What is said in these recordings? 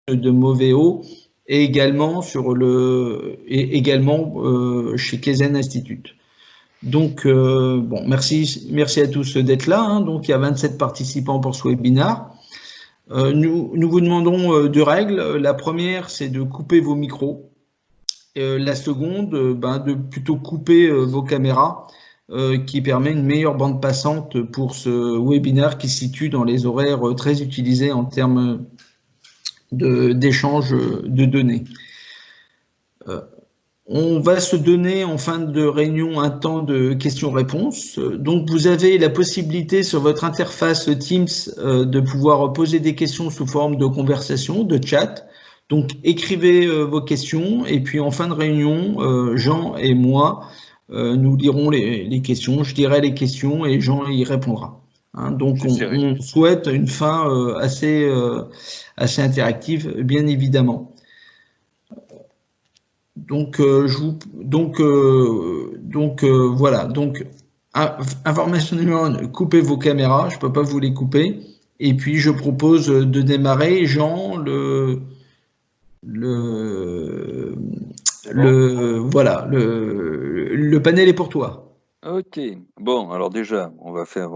de Moveo et également chez Kaizen Institute. Donc, bon, merci à tous d'être là. Hein. Donc, il y a 27 participants pour ce webinaire. Nous vous demandons deux règles. La première, c'est de couper vos micros. La seconde, de plutôt couper vos caméras, qui permet une meilleure bande passante pour ce webinaire qui se situe dans les horaires très utilisés en termes d'échange de données. On va se donner en fin de réunion un temps de questions-réponses. Donc vous avez la possibilité sur votre interface Teams de pouvoir poser des questions sous forme de conversation, de chat. Donc écrivez vos questions et puis en fin de réunion, Jean et moi, nous lirons les questions, je dirai les questions et Jean y répondra. Hein, donc on souhaite une fin assez interactive, bien évidemment. Donc voilà. Donc information numéro 1, coupez vos caméras, je peux pas vous les couper. Et puis je propose de démarrer. Jean, le panel est pour toi. Ok. Bon, alors déjà, on va faire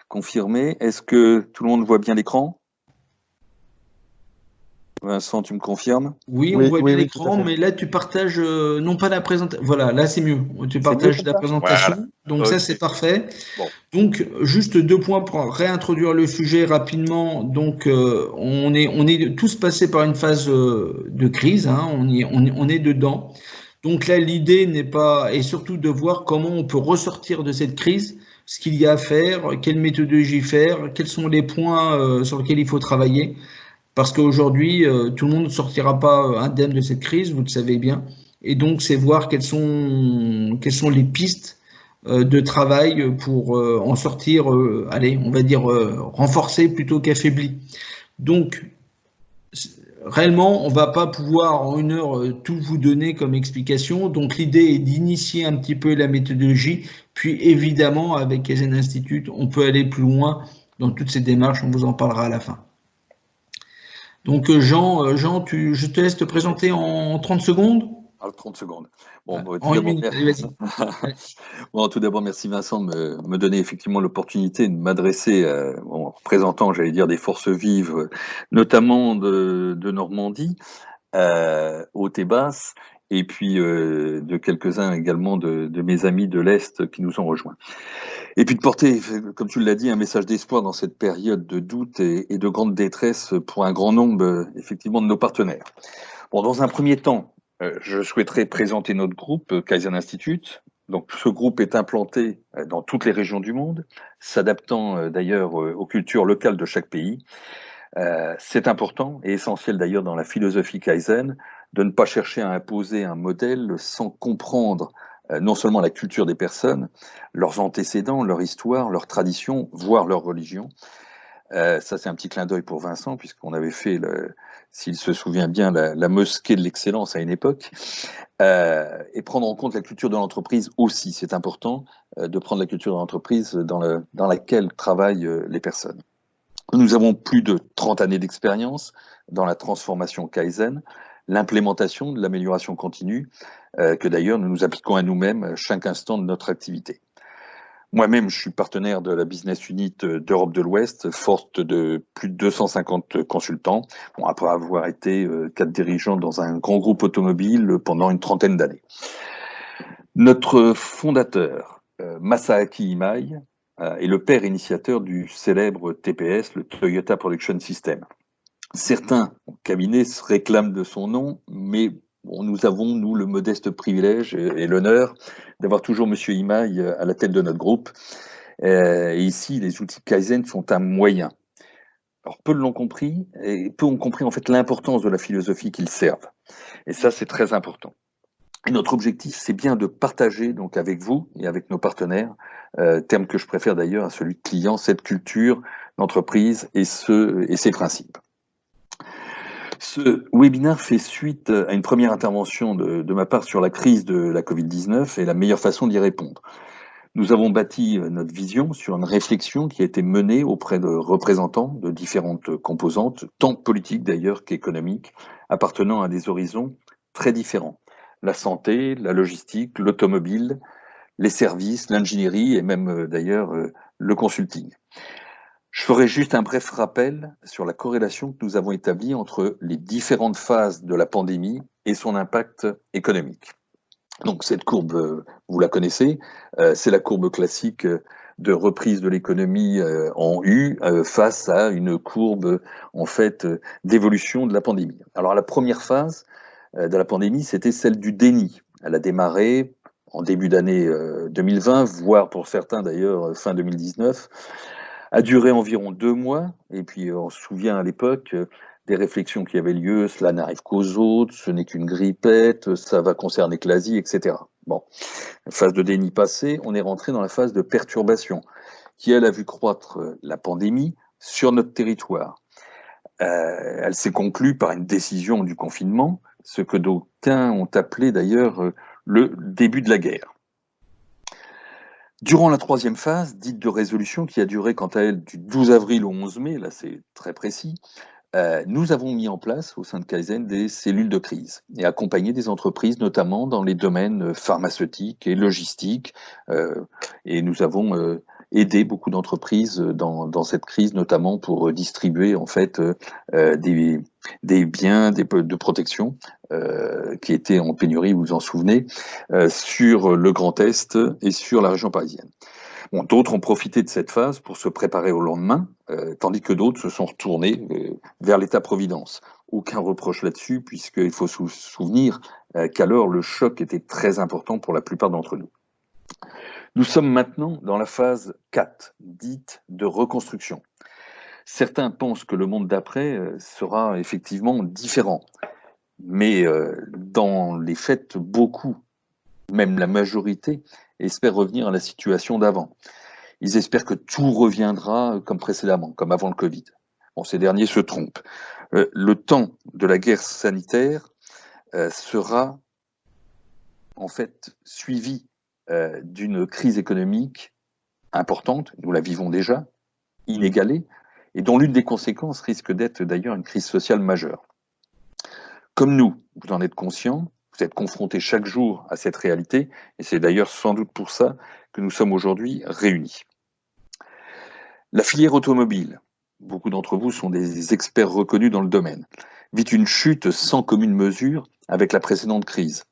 confirmer. Est-ce que tout le monde voit bien l'écran? Vincent, tu me confirmes? Oui, on voit bien l'écran, mais là tu partages non pas la présentation. Voilà, là c'est mieux. Tu partages la présentation, voilà. Donc okay. Ça c'est parfait. Bon. Donc juste deux points pour réintroduire le sujet rapidement. Donc on est tous passés par une phase de crise, hein, on est dedans. Donc là l'idée n'est pas, et surtout de voir comment on peut ressortir de cette crise, ce qu'il y a à faire, quelle méthodologie faire, quels sont les points sur lesquels il faut travailler. Parce qu'aujourd'hui, tout le monde ne sortira pas indemne de cette crise, vous le savez bien. Et donc, c'est voir quelles sont les pistes de travail pour en sortir, allez, on va dire renforcé plutôt qu'affaibli. Donc, réellement, on ne va pas pouvoir en une heure tout vous donner comme explication. Donc, l'idée est d'initier un petit peu la méthodologie. Puis, évidemment, avec Kaizen Institute, on peut aller plus loin dans toutes ces démarches. On vous en parlera à la fin. Donc Jean, je te laisse te présenter en 30 secondes. Ah, 30 secondes. Bon, en une minute, allez, vas-y. Bon, tout d'abord, merci Vincent de me donner effectivement l'opportunité de m'adresser en représentant, j'allais dire, des forces vives, notamment de Normandie, haute et basse, et puis de quelques-uns également de mes amis de l'Est qui nous ont rejoints. Et puis de porter, comme tu l'as dit, un message d'espoir dans cette période de doute et de grande détresse pour un grand nombre, effectivement, de nos partenaires. Bon, dans un premier temps, je souhaiterais présenter notre groupe, Kaizen Institute. Donc, ce groupe est implanté dans toutes les régions du monde, s'adaptant d'ailleurs aux cultures locales de chaque pays. C'est important et essentiel d'ailleurs dans la philosophie Kaizen de ne pas chercher à imposer un modèle sans comprendre non seulement la culture des personnes, leurs antécédents, leur histoire, leur tradition, voire leur religion. Ça, c'est un petit clin d'œil pour Vincent, puisqu'on avait fait, s'il se souvient bien, la mosquée de l'excellence à une époque. Et prendre en compte la culture de l'entreprise aussi. C'est important de prendre la culture de l'entreprise dans laquelle travaillent les personnes. Nous avons plus de 30 années d'expérience dans la transformation Kaizen, l'implémentation de l'amélioration continue, que d'ailleurs nous nous appliquons à nous-mêmes chaque instant de notre activité. Moi-même, je suis partenaire de la Business Unit d'Europe de l'Ouest, forte de plus de 250 consultants, bon, après avoir été 4 dirigeants dans un grand groupe automobile pendant une trentaine d'années. Notre fondateur, Masaaki Imai, est le père initiateur du célèbre TPS, le Toyota Production System. Certains cabinets se réclament de son nom, mais bon, nous avons, nous, le modeste privilège et l'honneur d'avoir toujours M. Imai à la tête de notre groupe. Et ici, les outils Kaizen sont un moyen. Alors, peu l'ont compris, et peu ont compris en fait l'importance de la philosophie qu'ils servent. Et ça, c'est très important. Et notre objectif, c'est bien de partager donc avec vous et avec nos partenaires, terme que je préfère d'ailleurs à celui de client, cette culture d'entreprise et ses principes. Ce webinaire fait suite à une première intervention de ma part sur la crise de la Covid-19 et la meilleure façon d'y répondre. Nous avons bâti notre vision sur une réflexion qui a été menée auprès de représentants de différentes composantes, tant politiques d'ailleurs qu'économiques, appartenant à des horizons très différents. La santé, la logistique, l'automobile, les services, l'ingénierie et même d'ailleurs le consulting. Je ferai juste un bref rappel sur la corrélation que nous avons établie entre les différentes phases de la pandémie et son impact économique. Donc cette courbe, vous la connaissez, c'est la courbe classique de reprise de l'économie en U face à une courbe en fait d'évolution de la pandémie. Alors la première phase de la pandémie, c'était celle du déni. Elle a démarré en début d'année 2020, voire pour certains d'ailleurs fin 2019, a duré environ 2 mois, et puis on se souvient à l'époque des réflexions qui avaient lieu, cela n'arrive qu'aux autres, ce n'est qu'une grippette, ça va concerner que l'Asie, etc. Bon, phase de déni passée, on est rentré dans la phase de perturbation, qui elle a vu croître la pandémie sur notre territoire. Elle s'est conclue par une décision du confinement, ce que d'aucuns ont appelé d'ailleurs le début de la guerre. Durant la troisième phase, dite de résolution, qui a duré quant à elle du 12 avril au 11 mai, là c'est très précis, nous avons mis en place au sein de Kaizen des cellules de crise et accompagné des entreprises, notamment dans les domaines pharmaceutiques et logistiques. Et nous avons aidé beaucoup d'entreprises dans cette crise, notamment pour distribuer en fait des biens de protection qui étaient en pénurie, vous vous en souvenez, sur le Grand Est et sur la région parisienne. Bon, d'autres ont profité de cette phase pour se préparer au lendemain, tandis que d'autres se sont retournés vers l'État-providence. Aucun reproche là-dessus, puisqu'il faut se souvenir qu'alors le choc était très important pour la plupart d'entre nous. Nous sommes maintenant dans la phase 4, dite de reconstruction. Certains pensent que le monde d'après sera effectivement différent, mais dans les faits, beaucoup, même la majorité, espèrent revenir à la situation d'avant. Ils espèrent que tout reviendra comme précédemment, comme avant le Covid. Bon, ces derniers se trompent. Le temps de la guerre sanitaire sera en fait suivi d'une crise économique importante, nous la vivons déjà, inégalée, et dont l'une des conséquences risque d'être d'ailleurs une crise sociale majeure. Comme nous, vous en êtes conscients, vous êtes confrontés chaque jour à cette réalité, et c'est d'ailleurs sans doute pour ça que nous sommes aujourd'hui réunis. La filière automobile, beaucoup d'entre vous sont des experts reconnus dans le domaine, vit une chute sans commune mesure avec la précédente crise,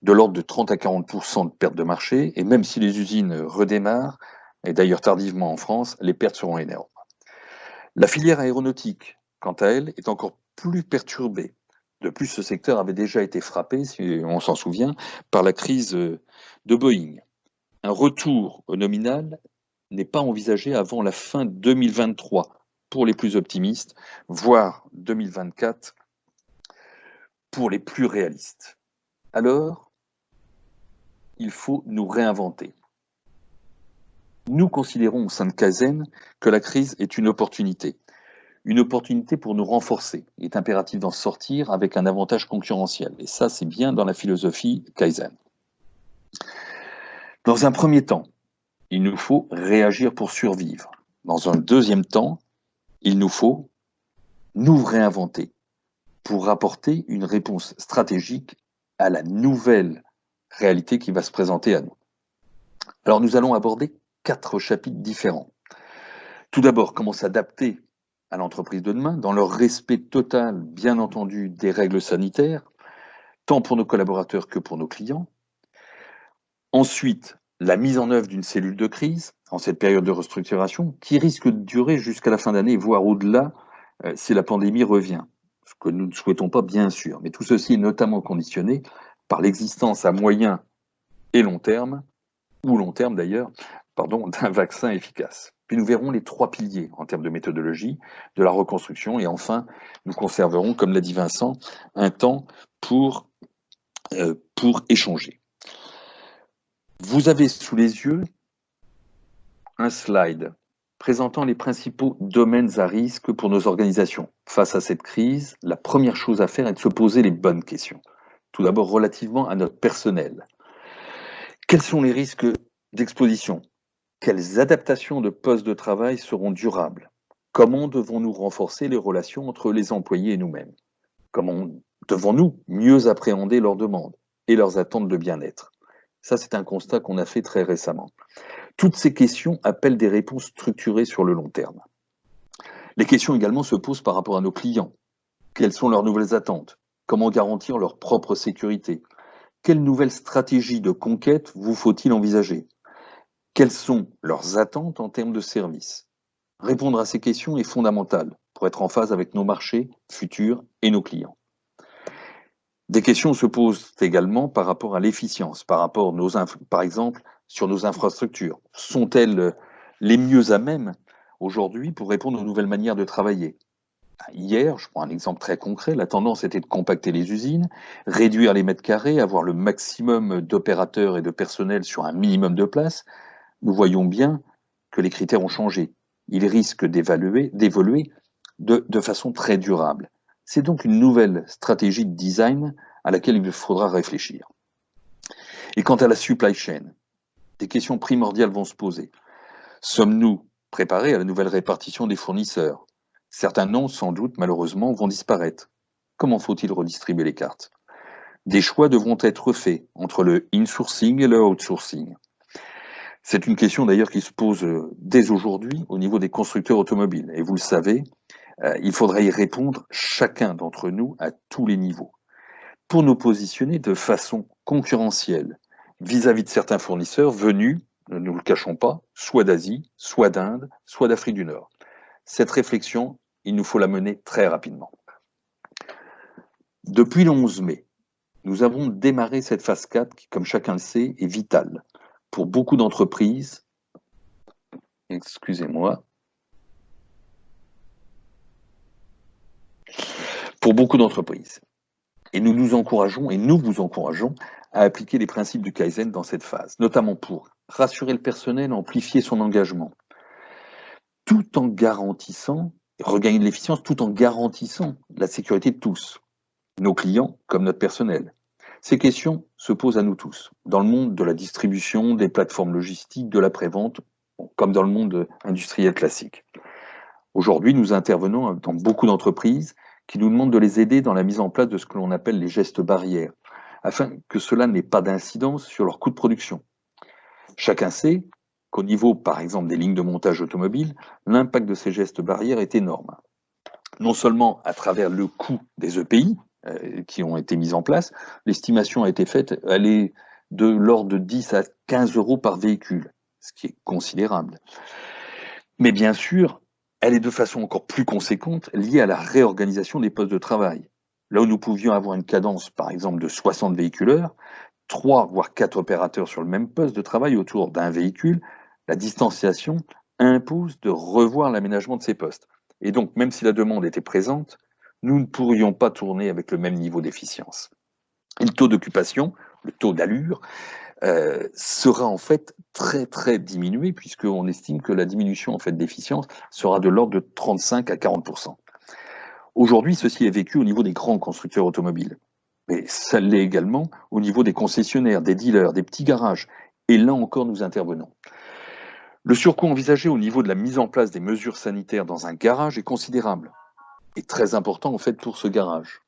de l'ordre de 30 à 40% de perte de marché, et même si les usines redémarrent, et d'ailleurs tardivement en France, les pertes seront énormes. La filière aéronautique, quant à elle, est encore plus perturbée. De plus, ce secteur avait déjà été frappé, si on s'en souvient, par la crise de Boeing. Un retour au nominal n'est pas envisagé avant la fin 2023, pour les plus optimistes, voire 2024 pour les plus réalistes. Alors, il faut nous réinventer. Nous considérons au sein de Kaizen que la crise est une opportunité. Une opportunité pour nous renforcer. Il est impératif d'en sortir avec un avantage concurrentiel. Et ça, c'est bien dans la philosophie Kaizen. Dans un premier temps, il nous faut réagir pour survivre. Dans un deuxième temps, il nous faut nous réinventer pour apporter une réponse stratégique à la nouvelle réalité qui va se présenter à nous. Alors nous allons aborder 4 chapitres différents. Tout d'abord, comment s'adapter à l'entreprise de demain, dans le respect total, bien entendu, des règles sanitaires, tant pour nos collaborateurs que pour nos clients. Ensuite, la mise en œuvre d'une cellule de crise en cette période de restructuration qui risque de durer jusqu'à la fin d'année, voire au-delà, si la pandémie revient. Ce que nous ne souhaitons pas, bien sûr. Mais tout ceci est notamment conditionné par l'existence à moyen et long terme, ou long terme d'ailleurs, d'un vaccin efficace. Puis nous verrons les 3 piliers en termes de méthodologie de la reconstruction. Et enfin, nous conserverons, comme l'a dit Vincent, un temps pour échanger. Vous avez sous les yeux un slide présentant les principaux domaines à risque pour nos organisations. Face à cette crise, la première chose à faire est de se poser les bonnes questions. Tout d'abord, relativement à notre personnel. Quels sont les risques d'exposition Quelles adaptations de postes de travail seront durables? Comment devons-nous renforcer les relations entre les employés et nous-mêmes? Comment devons-nous mieux appréhender leurs demandes et leurs attentes de bien-être? Ça, c'est un constat qu'on a fait très récemment. Toutes ces questions appellent des réponses structurées sur le long terme. Les questions également se posent par rapport à nos clients. Quelles sont leurs nouvelles attentes? Comment garantir leur propre sécurité? Quelle nouvelle stratégie de conquête vous faut-il envisager? Quelles sont leurs attentes en termes de services? Répondre à ces questions est fondamental pour être en phase avec nos marchés futurs et nos clients. Des questions se posent également par rapport à l'efficience, par exemple sur nos infrastructures. Sont-elles les mieux à même aujourd'hui pour répondre aux nouvelles manières de travailler? Hier, je prends un exemple très concret, la tendance était de compacter les usines, réduire les mètres carrés, avoir le maximum d'opérateurs et de personnel sur un minimum de place. Nous voyons bien que les critères ont changé. Ils risquent d'évoluer de façon très durable. C'est donc une nouvelle stratégie de design à laquelle il faudra réfléchir. Et quant à la supply chain, des questions primordiales vont se poser. Sommes-nous préparés à la nouvelle répartition des fournisseurs? Certains noms, sans doute, malheureusement, vont disparaître. Comment faut-il redistribuer les cartes? Des choix devront être faits entre le insourcing et le outsourcing. C'est une question d'ailleurs qui se pose dès aujourd'hui au niveau des constructeurs automobiles. Et vous le savez, il faudra y répondre chacun d'entre nous à tous les niveaux pour nous positionner de façon concurrentielle vis-à-vis de certains fournisseurs venus, ne nous le cachons pas, soit d'Asie, soit d'Inde, soit d'Afrique du Nord. Cette réflexion, il nous faut la mener très rapidement. Depuis le 11 mai, nous avons démarré cette phase 4 qui, comme chacun le sait, est vitale pour beaucoup d'entreprises. Excusez-moi. Pour beaucoup d'entreprises. Et nous vous encourageons à appliquer les principes du Kaizen dans cette phase, notamment pour rassurer le personnel, amplifier son engagement, tout en garantissant, regagner de l'efficience, tout en garantissant la sécurité de tous, nos clients comme notre personnel. Ces questions se posent à nous tous, dans le monde de la distribution, des plateformes logistiques, de l'après-vente, comme dans le monde industriel classique. Aujourd'hui, nous intervenons dans beaucoup d'entreprises qui nous demandent de les aider dans la mise en place de ce que l'on appelle les gestes barrières, afin que cela n'ait pas d'incidence sur leur coût de production. Chacun sait qu'au niveau, par exemple, des lignes de montage automobile, l'impact de ces gestes barrières est énorme. Non seulement à travers le coût des EPI qui ont été mis en place, l'estimation a été faite, elle est de l'ordre de 10 à 15 euros par véhicule, ce qui est considérable. Mais bien sûr, elle est de façon encore plus conséquente liée à la réorganisation des postes de travail. Là où nous pouvions avoir une cadence, par exemple, de 60 véhiculeurs, 3 voire 4 opérateurs sur le même poste de travail autour d'un véhicule, la distanciation impose de revoir l'aménagement de ces postes. Et donc, même si la demande était présente, nous ne pourrions pas tourner avec le même niveau d'efficience. Et le taux d'occupation, le taux d'allure, sera en fait très diminué, puisqu'on estime que la diminution en fait d'efficience sera de l'ordre de 35 à 40%. Aujourd'hui, ceci est vécu au niveau des grands constructeurs automobiles, mais ça l'est également au niveau des concessionnaires, des dealers, des petits garages, et là encore nous intervenons. Le surcoût envisagé au niveau de la mise en place des mesures sanitaires dans un garage est considérable, et très important en fait pour ce garage.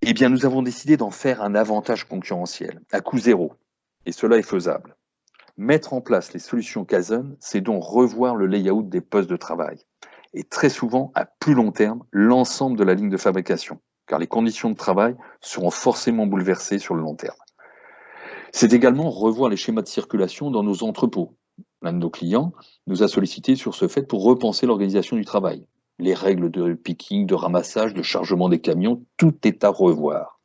Eh bien, nous avons décidé d'en faire un avantage concurrentiel, à coût zéro. Et cela est faisable. Mettre en place les solutions Kaizen, c'est donc revoir le layout des postes de travail. Et très souvent, à plus long terme, l'ensemble de la ligne de fabrication, car les conditions de travail seront forcément bouleversées sur le long terme. C'est également revoir les schémas de circulation dans nos entrepôts. L'un de nos clients nous a sollicité sur ce fait pour repenser l'organisation du travail. Les règles de picking, de ramassage, de chargement des camions, tout est à revoir.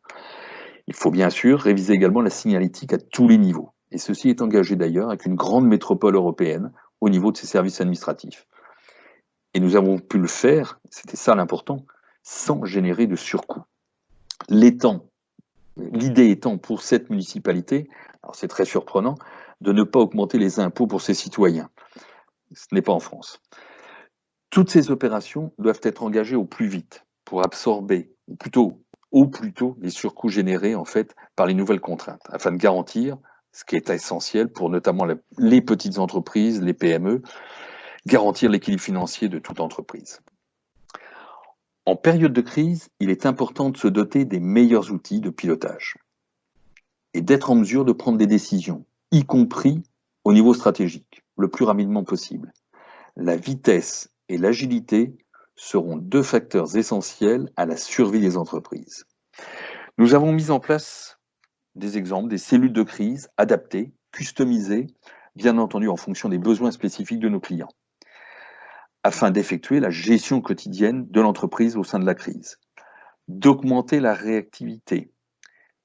Il faut bien sûr réviser également la signalétique à tous les niveaux. Et ceci est engagé d'ailleurs avec une grande métropole européenne au niveau de ses services administratifs. Et nous avons pu le faire, c'était ça l'important, sans générer de surcoût. L'idée étant pour cette municipalité, alors c'est très surprenant, de ne pas augmenter les impôts pour ses citoyens. Ce n'est pas en France. Toutes ces opérations doivent être engagées au plus vite pour absorber, au plus tôt, les surcoûts générés en fait par les nouvelles contraintes, afin de garantir ce qui est essentiel pour notamment les petites entreprises, les PME, garantir l'équilibre financier de toute entreprise. En période de crise, il est important de se doter des meilleurs outils de pilotage et d'être en mesure de prendre des décisions, y compris au niveau stratégique, le plus rapidement possible. La vitesse et l'agilité seront deux facteurs essentiels à la survie des entreprises. Nous avons mis en place des exemples, des cellules de crise adaptées, customisées, bien entendu en fonction des besoins spécifiques de nos clients, afin d'effectuer la gestion quotidienne de l'entreprise au sein de la crise, d'augmenter la réactivité,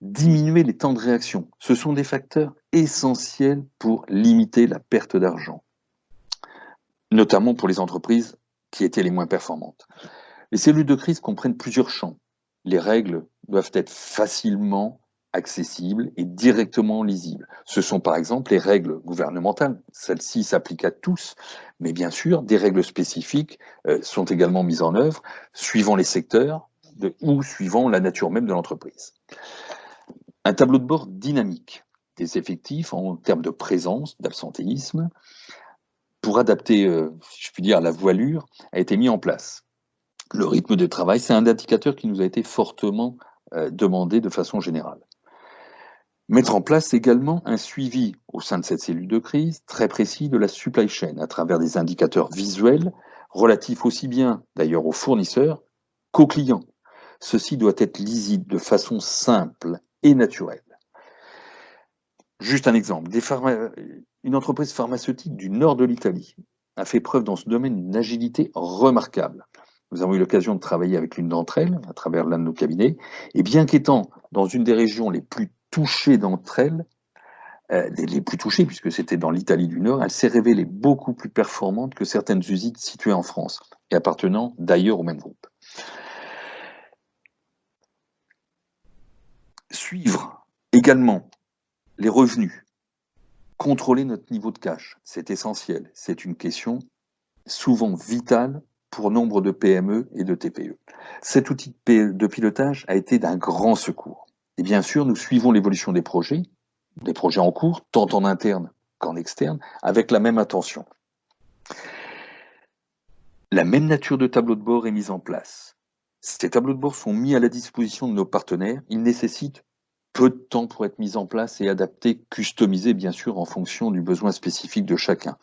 diminuer les temps de réaction. Ce sont des facteurs essentiels pour limiter la perte d'argent, notamment pour les entreprises qui étaient les moins performantes. Les cellules de crise comprennent plusieurs champs. Les règles doivent être facilement accessibles et directement lisibles. Ce sont par exemple les règles gouvernementales. Celles-ci s'appliquent à tous, mais bien sûr, des règles spécifiques sont également mises en œuvre, suivant les secteurs ou suivant la nature même de l'entreprise. Un tableau de bord dynamique des effectifs en termes de présence, d'absentéisme, pour adapter, si je puis dire, la voilure, a été mis en place. Le rythme de travail, c'est un indicateur qui nous a été fortement demandé de façon générale. Mettre en place également un suivi au sein de cette cellule de crise très précis de la supply chain à travers des indicateurs visuels relatifs aussi bien d'ailleurs aux fournisseurs qu'aux clients. Ceci doit être lisible de façon simple et naturelle. Juste un exemple, une entreprise pharmaceutique du nord de l'Italie a fait preuve dans ce domaine d'une agilité remarquable. Nous avons eu l'occasion de travailler avec l'une d'entre elles à travers l'un de nos cabinets, et bien qu'étant dans une des régions les plus touchées d'entre elles, les plus touchées puisque c'était dans l'Italie du Nord, elle s'est révélée beaucoup plus performante que certaines usines situées en France et appartenant d'ailleurs au même groupe. Suivre également les revenus, contrôler notre niveau de cash, c'est essentiel. C'est une question souvent vitale pour nombre de PME et de TPE. Cet outil de pilotage a été d'un grand secours. Et bien sûr, nous suivons l'évolution des projets en cours, tant en interne qu'en externe, avec la même attention. La même nature de tableau de bord est mise en place. Ces tableaux de bord sont mis à la disposition de nos partenaires. Ils nécessitent peu de temps pour être mis en place et adaptés, customisés bien sûr en fonction du besoin spécifique de chacun.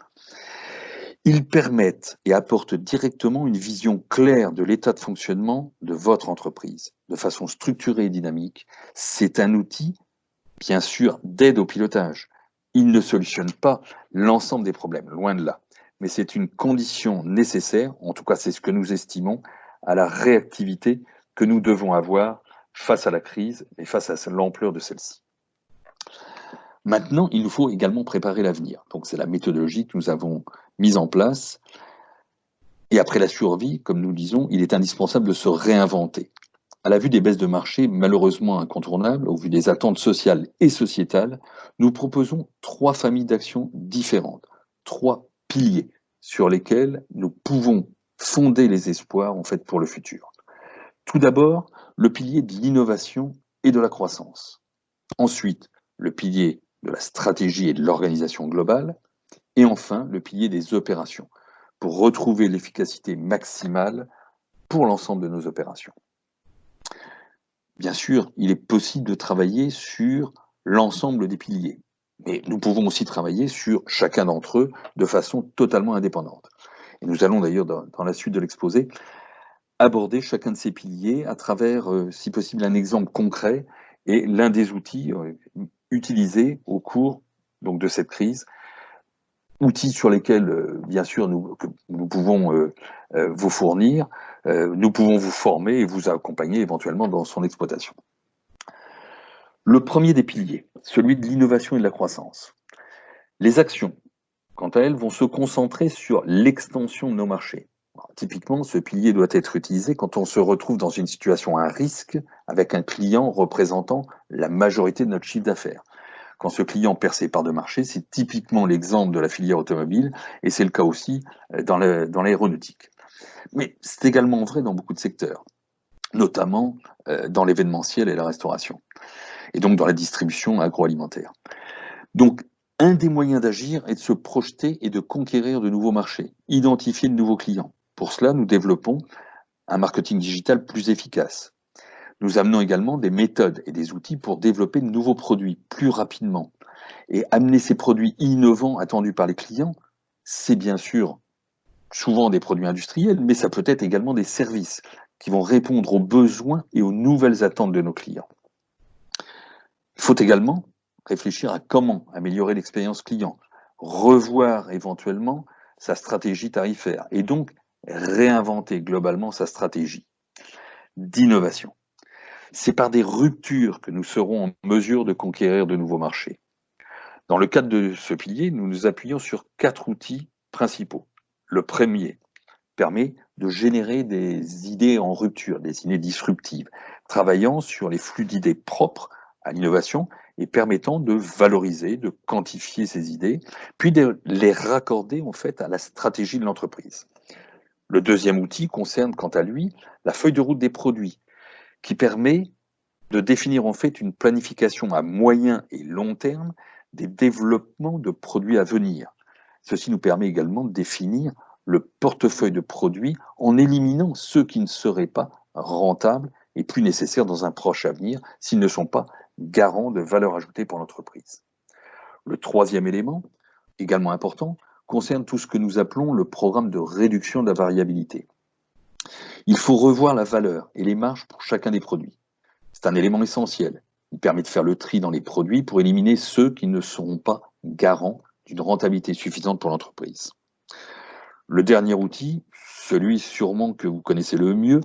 Ils permettent et apportent directement une vision claire de l'état de fonctionnement de votre entreprise, de façon structurée et dynamique. C'est un outil, bien sûr, d'aide au pilotage. Il ne solutionne pas l'ensemble des problèmes, loin de là. Mais c'est une condition nécessaire, en tout cas c'est ce que nous estimons, à la réactivité que nous devons avoir face à la crise et face à l'ampleur de celle-ci. Maintenant, il nous faut également préparer l'avenir. Donc c'est la méthodologie que nous avons mise en place. Et après la survie, comme nous le disons, il est indispensable de se réinventer. À la vue des baisses de marché malheureusement incontournables, au vu des attentes sociales et sociétales, nous proposons 3 familles d'actions différentes, 3 piliers sur lesquels nous pouvons fonder les espoirs en fait pour le futur. Tout d'abord, le pilier de l'innovation et de la croissance. Ensuite, le pilier de la stratégie et de l'organisation globale. Et enfin, le pilier des opérations, pour retrouver l'efficacité maximale pour l'ensemble de nos opérations. Bien sûr, il est possible de travailler sur l'ensemble des piliers, mais nous pouvons aussi travailler sur chacun d'entre eux de façon totalement indépendante. Et nous allons d'ailleurs, dans la suite de l'exposé, aborder chacun de ces piliers à travers, si possible, un exemple concret et l'un des outils utilisés au cours donc, de cette crise, outils sur lesquels, bien sûr, nous pouvons vous fournir, nous pouvons vous former et vous accompagner éventuellement dans son exploitation. Le premier des piliers, celui de l'innovation et de la croissance. Les actions, quant à elles, vont se concentrer sur l'extension de nos marchés. Alors, typiquement, ce pilier doit être utilisé quand on se retrouve dans une situation à risque avec un client représentant la majorité de notre chiffre d'affaires. Quand ce client perd ses parts de marché, c'est typiquement l'exemple de la filière automobile et c'est le cas aussi dans l'aéronautique. Mais c'est également vrai dans beaucoup de secteurs, notamment dans l'événementiel et la restauration, et donc dans la distribution agroalimentaire. Donc, un des moyens d'agir est de se projeter et de conquérir de nouveaux marchés, identifier de nouveaux clients. Pour cela, nous développons un marketing digital plus efficace. Nous amenons également des méthodes et des outils pour développer de nouveaux produits plus rapidement. Et amener ces produits innovants attendus par les clients, c'est bien sûr souvent des produits industriels, mais ça peut être également des services qui vont répondre aux besoins et aux nouvelles attentes de nos clients. Il faut également réfléchir à comment améliorer l'expérience client, revoir éventuellement sa stratégie tarifaire et donc réinventer globalement sa stratégie d'innovation. C'est par des ruptures que nous serons en mesure de conquérir de nouveaux marchés. Dans le cadre de ce pilier, nous nous appuyons sur 4 outils principaux. Le premier permet de générer des idées en rupture, des idées disruptives, travaillant sur les flux d'idées propres à l'innovation et permettant de valoriser, de quantifier ces idées, puis de les raccorder en fait à la stratégie de l'entreprise. Le deuxième outil concerne quant à lui la feuille de route des produits, qui permet de définir en fait une planification à moyen et long terme des développements de produits à venir. Ceci nous permet également de définir le portefeuille de produits en éliminant ceux qui ne seraient pas rentables et plus nécessaires dans un proche avenir s'ils ne sont pas garants de valeur ajoutée pour l'entreprise. Le troisième élément, également important, concerne tout ce que nous appelons le programme de réduction de la variabilité. Il faut revoir la valeur et les marges pour chacun des produits. C'est un élément essentiel. Il permet de faire le tri dans les produits pour éliminer ceux qui ne seront pas garants d'une rentabilité suffisante pour l'entreprise. Le dernier outil, celui sûrement que vous connaissez le mieux,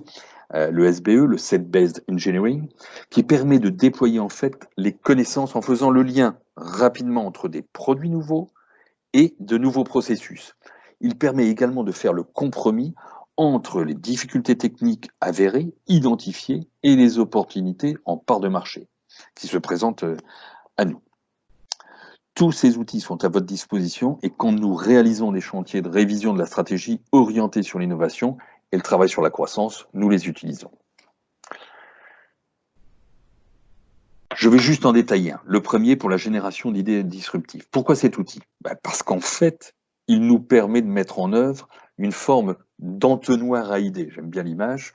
le SBE, le Set-Based Engineering, qui permet de déployer en fait les connaissances en faisant le lien rapidement entre des produits nouveaux et de nouveaux processus. Il permet également de faire le compromis entre les difficultés techniques avérées, identifiées, et les opportunités en part de marché qui se présentent à nous. Tous ces outils sont à votre disposition et quand nous réalisons des chantiers de révision de la stratégie orientés sur l'innovation et le travail sur la croissance, nous les utilisons. Je vais juste en détailler un. Le premier pour la génération d'idées disruptives. Pourquoi cet outil? Parce qu'en fait, il nous permet de mettre en œuvre une forme d'entonnoir à idées. J'aime bien l'image.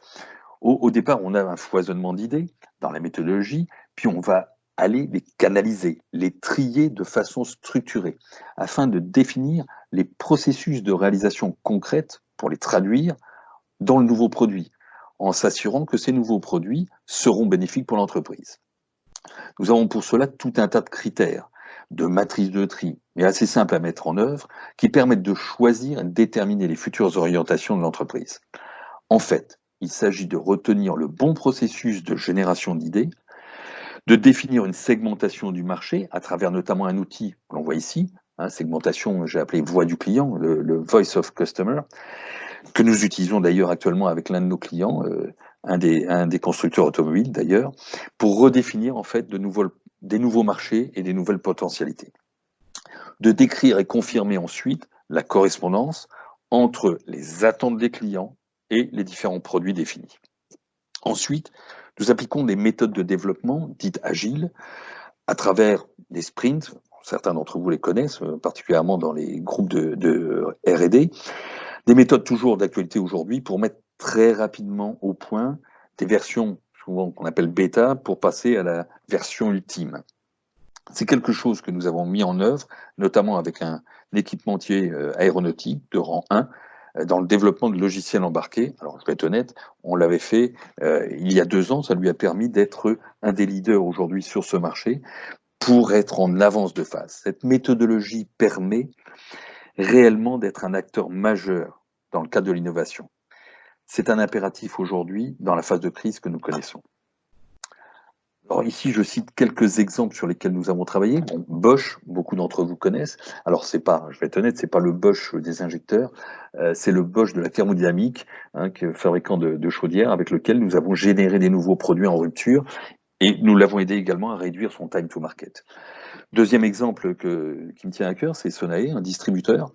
Au départ, on a un foisonnement d'idées dans la méthodologie, puis on va aller les canaliser, les trier de façon structurée, afin de définir les processus de réalisation concrète pour les traduire dans le nouveau produit, en s'assurant que ces nouveaux produits seront bénéfiques pour l'entreprise. Nous avons pour cela tout un tas de critères, de matrices de tri, mais assez simples à mettre en œuvre, qui permettent de choisir et de déterminer les futures orientations de l'entreprise. En fait, il s'agit de retenir le bon processus de génération d'idées, de définir une segmentation du marché à travers notamment un outil que l'on voit ici, segmentation, j'ai appelé voix du client, le Voice of Customer, que nous utilisons d'ailleurs actuellement avec l'un de nos clients, un des constructeurs automobiles d'ailleurs, pour redéfinir en fait des nouveaux marchés et des nouvelles potentialités. De décrire et confirmer ensuite la correspondance entre les attentes des clients et les différents produits définis. Ensuite, nous appliquons des méthodes de développement dites agiles à travers des sprints. Certains d'entre vous les connaissent, particulièrement dans les groupes de R&D. Des méthodes toujours d'actualité aujourd'hui pour mettre très rapidement au point des versions souvent qu'on appelle bêta pour passer à la version ultime. C'est quelque chose que nous avons mis en œuvre, notamment avec un équipementier aéronautique de rang 1, dans le développement de logiciels embarqués. Alors, je vais être honnête, on l'avait fait il y a 2 ans, ça lui a permis d'être un des leaders aujourd'hui sur ce marché pour être en avance de phase. Cette méthodologie permet réellement d'être un acteur majeur dans le cadre de l'innovation. C'est un impératif aujourd'hui dans la phase de crise que nous connaissons. Alors ici, je cite quelques exemples sur lesquels nous avons travaillé. Bon, Bosch, beaucoup d'entre vous connaissent. Alors c'est pas, je vais être honnête, c'est pas le Bosch des injecteurs, c'est le Bosch de la thermodynamique, fabricant de chaudières, avec lequel nous avons généré des nouveaux produits en rupture et nous l'avons aidé également à réduire son time to market. Deuxième exemple qui me tient à cœur, c'est Sonae, un distributeur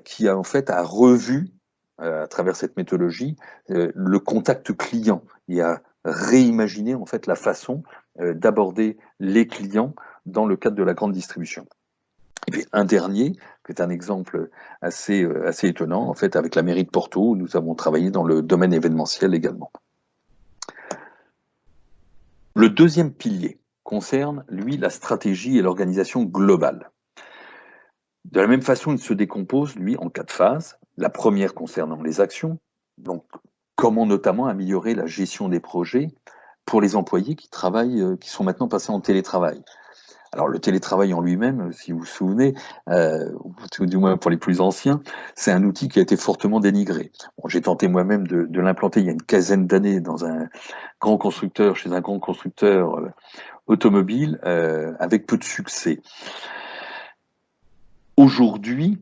qui a en fait a revu à travers cette méthodologie le contact client. Il a réimaginer en fait la façon d'aborder les clients dans le cadre de la grande distribution. Et puis un dernier, qui est un exemple assez étonnant, en fait, avec la mairie de Porto, où nous avons travaillé dans le domaine événementiel également. Le deuxième pilier concerne, lui, la stratégie et l'organisation globale. De la même façon, il se décompose, lui, en 4 phases. La première concernant les actions, donc comment notamment améliorer la gestion des projets pour les employés qui travaillent, qui sont maintenant passés en télétravail. Alors le télétravail en lui-même, si vous vous souvenez, ou du moins pour les plus anciens, c'est un outil qui a été fortement dénigré. Bon, j'ai tenté moi-même de l'implanter il y a une quinzaine d'années dans un grand constructeur, chez un grand constructeur automobile, avec peu de succès. Aujourd'hui,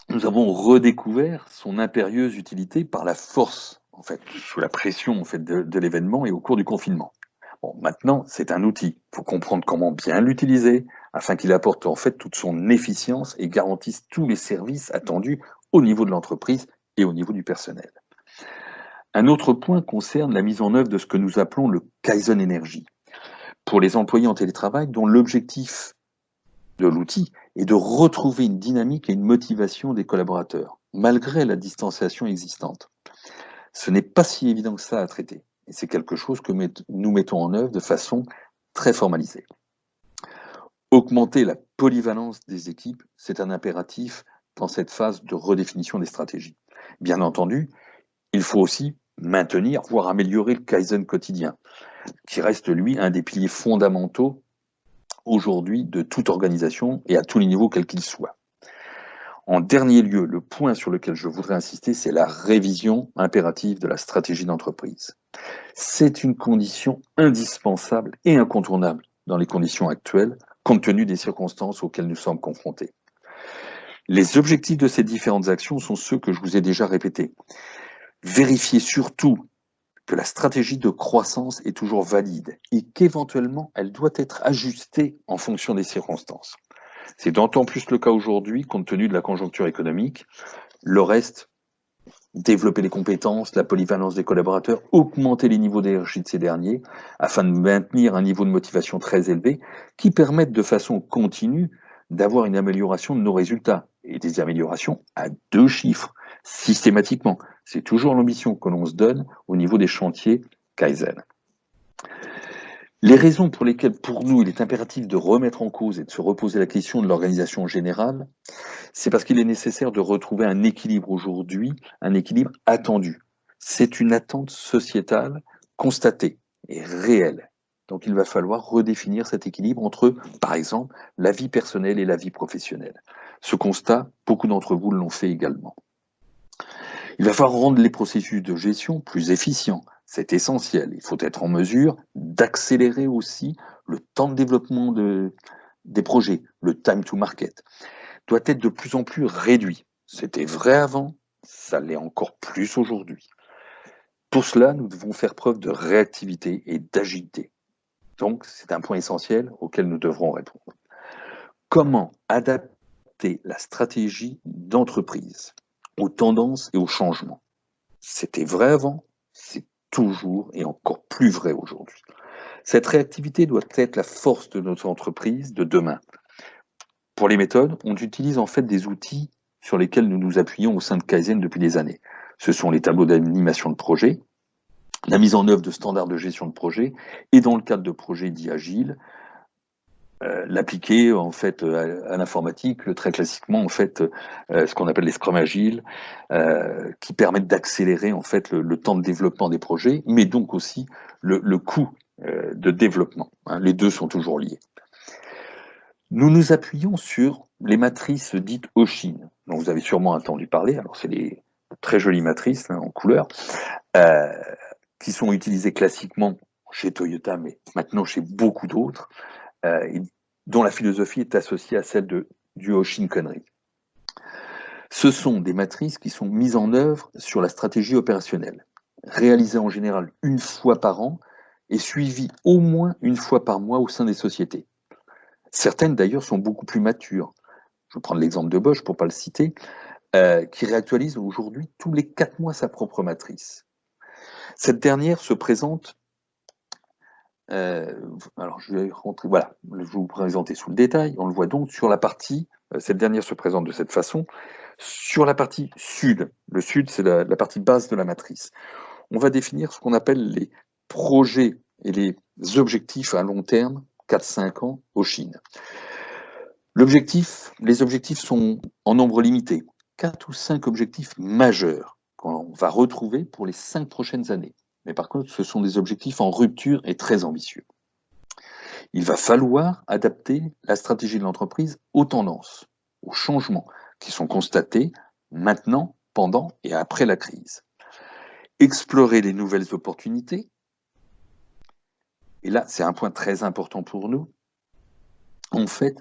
nous avons redécouvert son impérieuse utilité par la force, en fait, sous la pression en fait, de l'événement et au cours du confinement. Bon, maintenant, c'est un outil. Il faut comprendre comment bien l'utiliser afin qu'il apporte en fait toute son efficience et garantisse tous les services attendus au niveau de l'entreprise et au niveau du personnel. Un autre point concerne la mise en œuvre de ce que nous appelons le Kaizen Énergie. Pour les employés en télétravail, dont l'objectif de l'outil est de retrouver une dynamique et une motivation des collaborateurs, malgré la distanciation existante. Ce n'est pas si évident que ça à traiter. Et c'est quelque chose que nous mettons en œuvre de façon très formalisée. Augmenter la polyvalence des équipes, c'est un impératif dans cette phase de redéfinition des stratégies. Bien entendu, il faut aussi maintenir, voire améliorer le Kaizen quotidien, qui reste, lui, un des piliers fondamentaux aujourd'hui de toute organisation et à tous les niveaux, quels qu'ils soient. En dernier lieu, le point sur lequel je voudrais insister, c'est la révision impérative de la stratégie d'entreprise. C'est une condition indispensable et incontournable dans les conditions actuelles, compte tenu des circonstances auxquelles nous sommes confrontés. Les objectifs de ces différentes actions sont ceux que je vous ai déjà répétés. Vérifiez surtout que la stratégie de croissance est toujours valide et qu'éventuellement elle doit être ajustée en fonction des circonstances. C'est d'autant plus le cas aujourd'hui, compte tenu de la conjoncture économique. Le reste, développer les compétences, la polyvalence des collaborateurs, augmenter les niveaux d'énergie de ces derniers, afin de maintenir un niveau de motivation très élevé, qui permette de façon continue d'avoir une amélioration de nos résultats, et des améliorations à 2 chiffres, systématiquement. C'est toujours l'ambition que l'on se donne au niveau des chantiers Kaizen. Les raisons pour lesquelles, pour nous, il est impératif de remettre en cause et de se reposer la question de l'organisation générale, c'est parce qu'il est nécessaire de retrouver un équilibre aujourd'hui, un équilibre attendu. C'est une attente sociétale constatée et réelle. Donc il va falloir redéfinir cet équilibre entre, par exemple, la vie personnelle et la vie professionnelle. Ce constat, beaucoup d'entre vous l'ont fait également. Il va falloir rendre les processus de gestion plus efficients. C'est essentiel. Il faut être en mesure d'accélérer aussi le temps de développement des projets, le time to market doit être de plus en plus réduit. C'était vrai avant, ça l'est encore plus aujourd'hui. Pour cela, nous devons faire preuve de réactivité et d'agilité. Donc, c'est un point essentiel auquel nous devrons répondre. Comment adapter la stratégie d'entreprise aux tendances et aux changements? C'était vrai avant, c'est toujours et encore plus vrai aujourd'hui. Cette réactivité doit être la force de notre entreprise de demain. Pour les méthodes, on utilise en fait des outils sur lesquels nous nous appuyons au sein de Kaizen depuis des années. Ce sont les tableaux d'animation de projet, la mise en œuvre de standards de gestion de projet, et dans le cadre de projets dits agiles, l'appliquer en fait à l'informatique, très classiquement en fait ce qu'on appelle les scrum agiles, qui permettent d'accélérer en fait le temps de développement des projets, mais donc aussi le coût de développement. Hein, les deux sont toujours liés. Nous nous appuyons sur les matrices dites Oshin, dont vous avez sûrement entendu parler. Alors, c'est des très jolies matrices en couleur, qui sont utilisées classiquement chez Toyota, mais maintenant chez beaucoup d'autres, dont la philosophie est associée à celle du Oshin Connery. Ce sont des matrices qui sont mises en œuvre sur la stratégie opérationnelle, réalisées en général une fois par an et suivies au moins une fois par mois au sein des sociétés. Certaines, d'ailleurs, sont beaucoup plus matures. Je vais prendre l'exemple de Bosch, pour ne pas le citer, qui réactualise aujourd'hui tous les 4 mois sa propre matrice. Cette dernière se présente alors je vais rentrer, voilà, je vais vous présenter sous le détail. On le voit donc sur la partie, cette dernière se présente de cette façon. Sur la partie sud, le sud c'est la partie basse de la matrice, on va définir ce qu'on appelle les projets et les objectifs à long terme, 4-5 ans, au Chine. Les objectifs sont en nombre limité, 4 ou 5 objectifs majeurs qu'on va retrouver pour les 5 prochaines années. Mais par contre, ce sont des objectifs en rupture et très ambitieux. Il va falloir adapter la stratégie de l'entreprise aux tendances, aux changements qui sont constatés maintenant, pendant et après la crise. Explorer les nouvelles opportunités. Et là, c'est un point très important pour nous. En fait,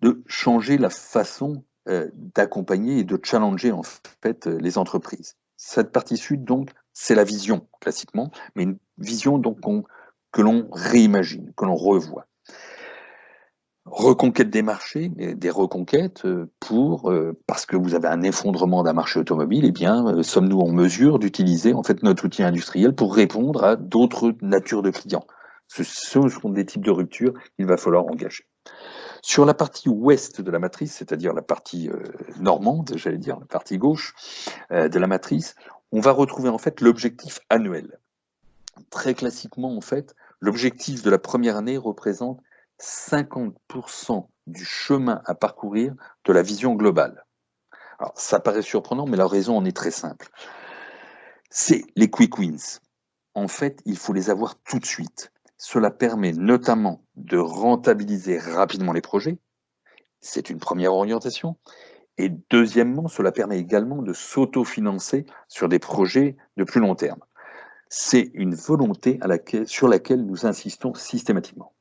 de changer la façon d'accompagner et de challenger en fait les entreprises. Cette partie sud, donc, c'est la vision, classiquement, mais une vision donc que l'on réimagine, que l'on revoit. Reconquête des marchés, des reconquêtes parce que vous avez un effondrement d'un marché automobile, eh bien, sommes-nous en mesure d'utiliser en fait notre outil industriel pour répondre à d'autres natures de clients? Ce sont des types de ruptures qu'il va falloir engager. Sur la partie ouest de la matrice, c'est-à-dire la partie normande, j'allais dire, la partie gauche de la matrice, on va retrouver en fait l'objectif annuel. Très classiquement, en fait, l'objectif de la première année représente 50% du chemin à parcourir de la vision globale. Alors, ça paraît surprenant, mais la raison en est très simple. C'est les quick wins. En fait, il faut les avoir tout de suite. Cela permet notamment de rentabiliser rapidement les projets. C'est une première orientation. Et deuxièmement, cela permet également de s'autofinancer sur des projets de plus long terme. C'est une volonté sur laquelle nous insistons systématiquement.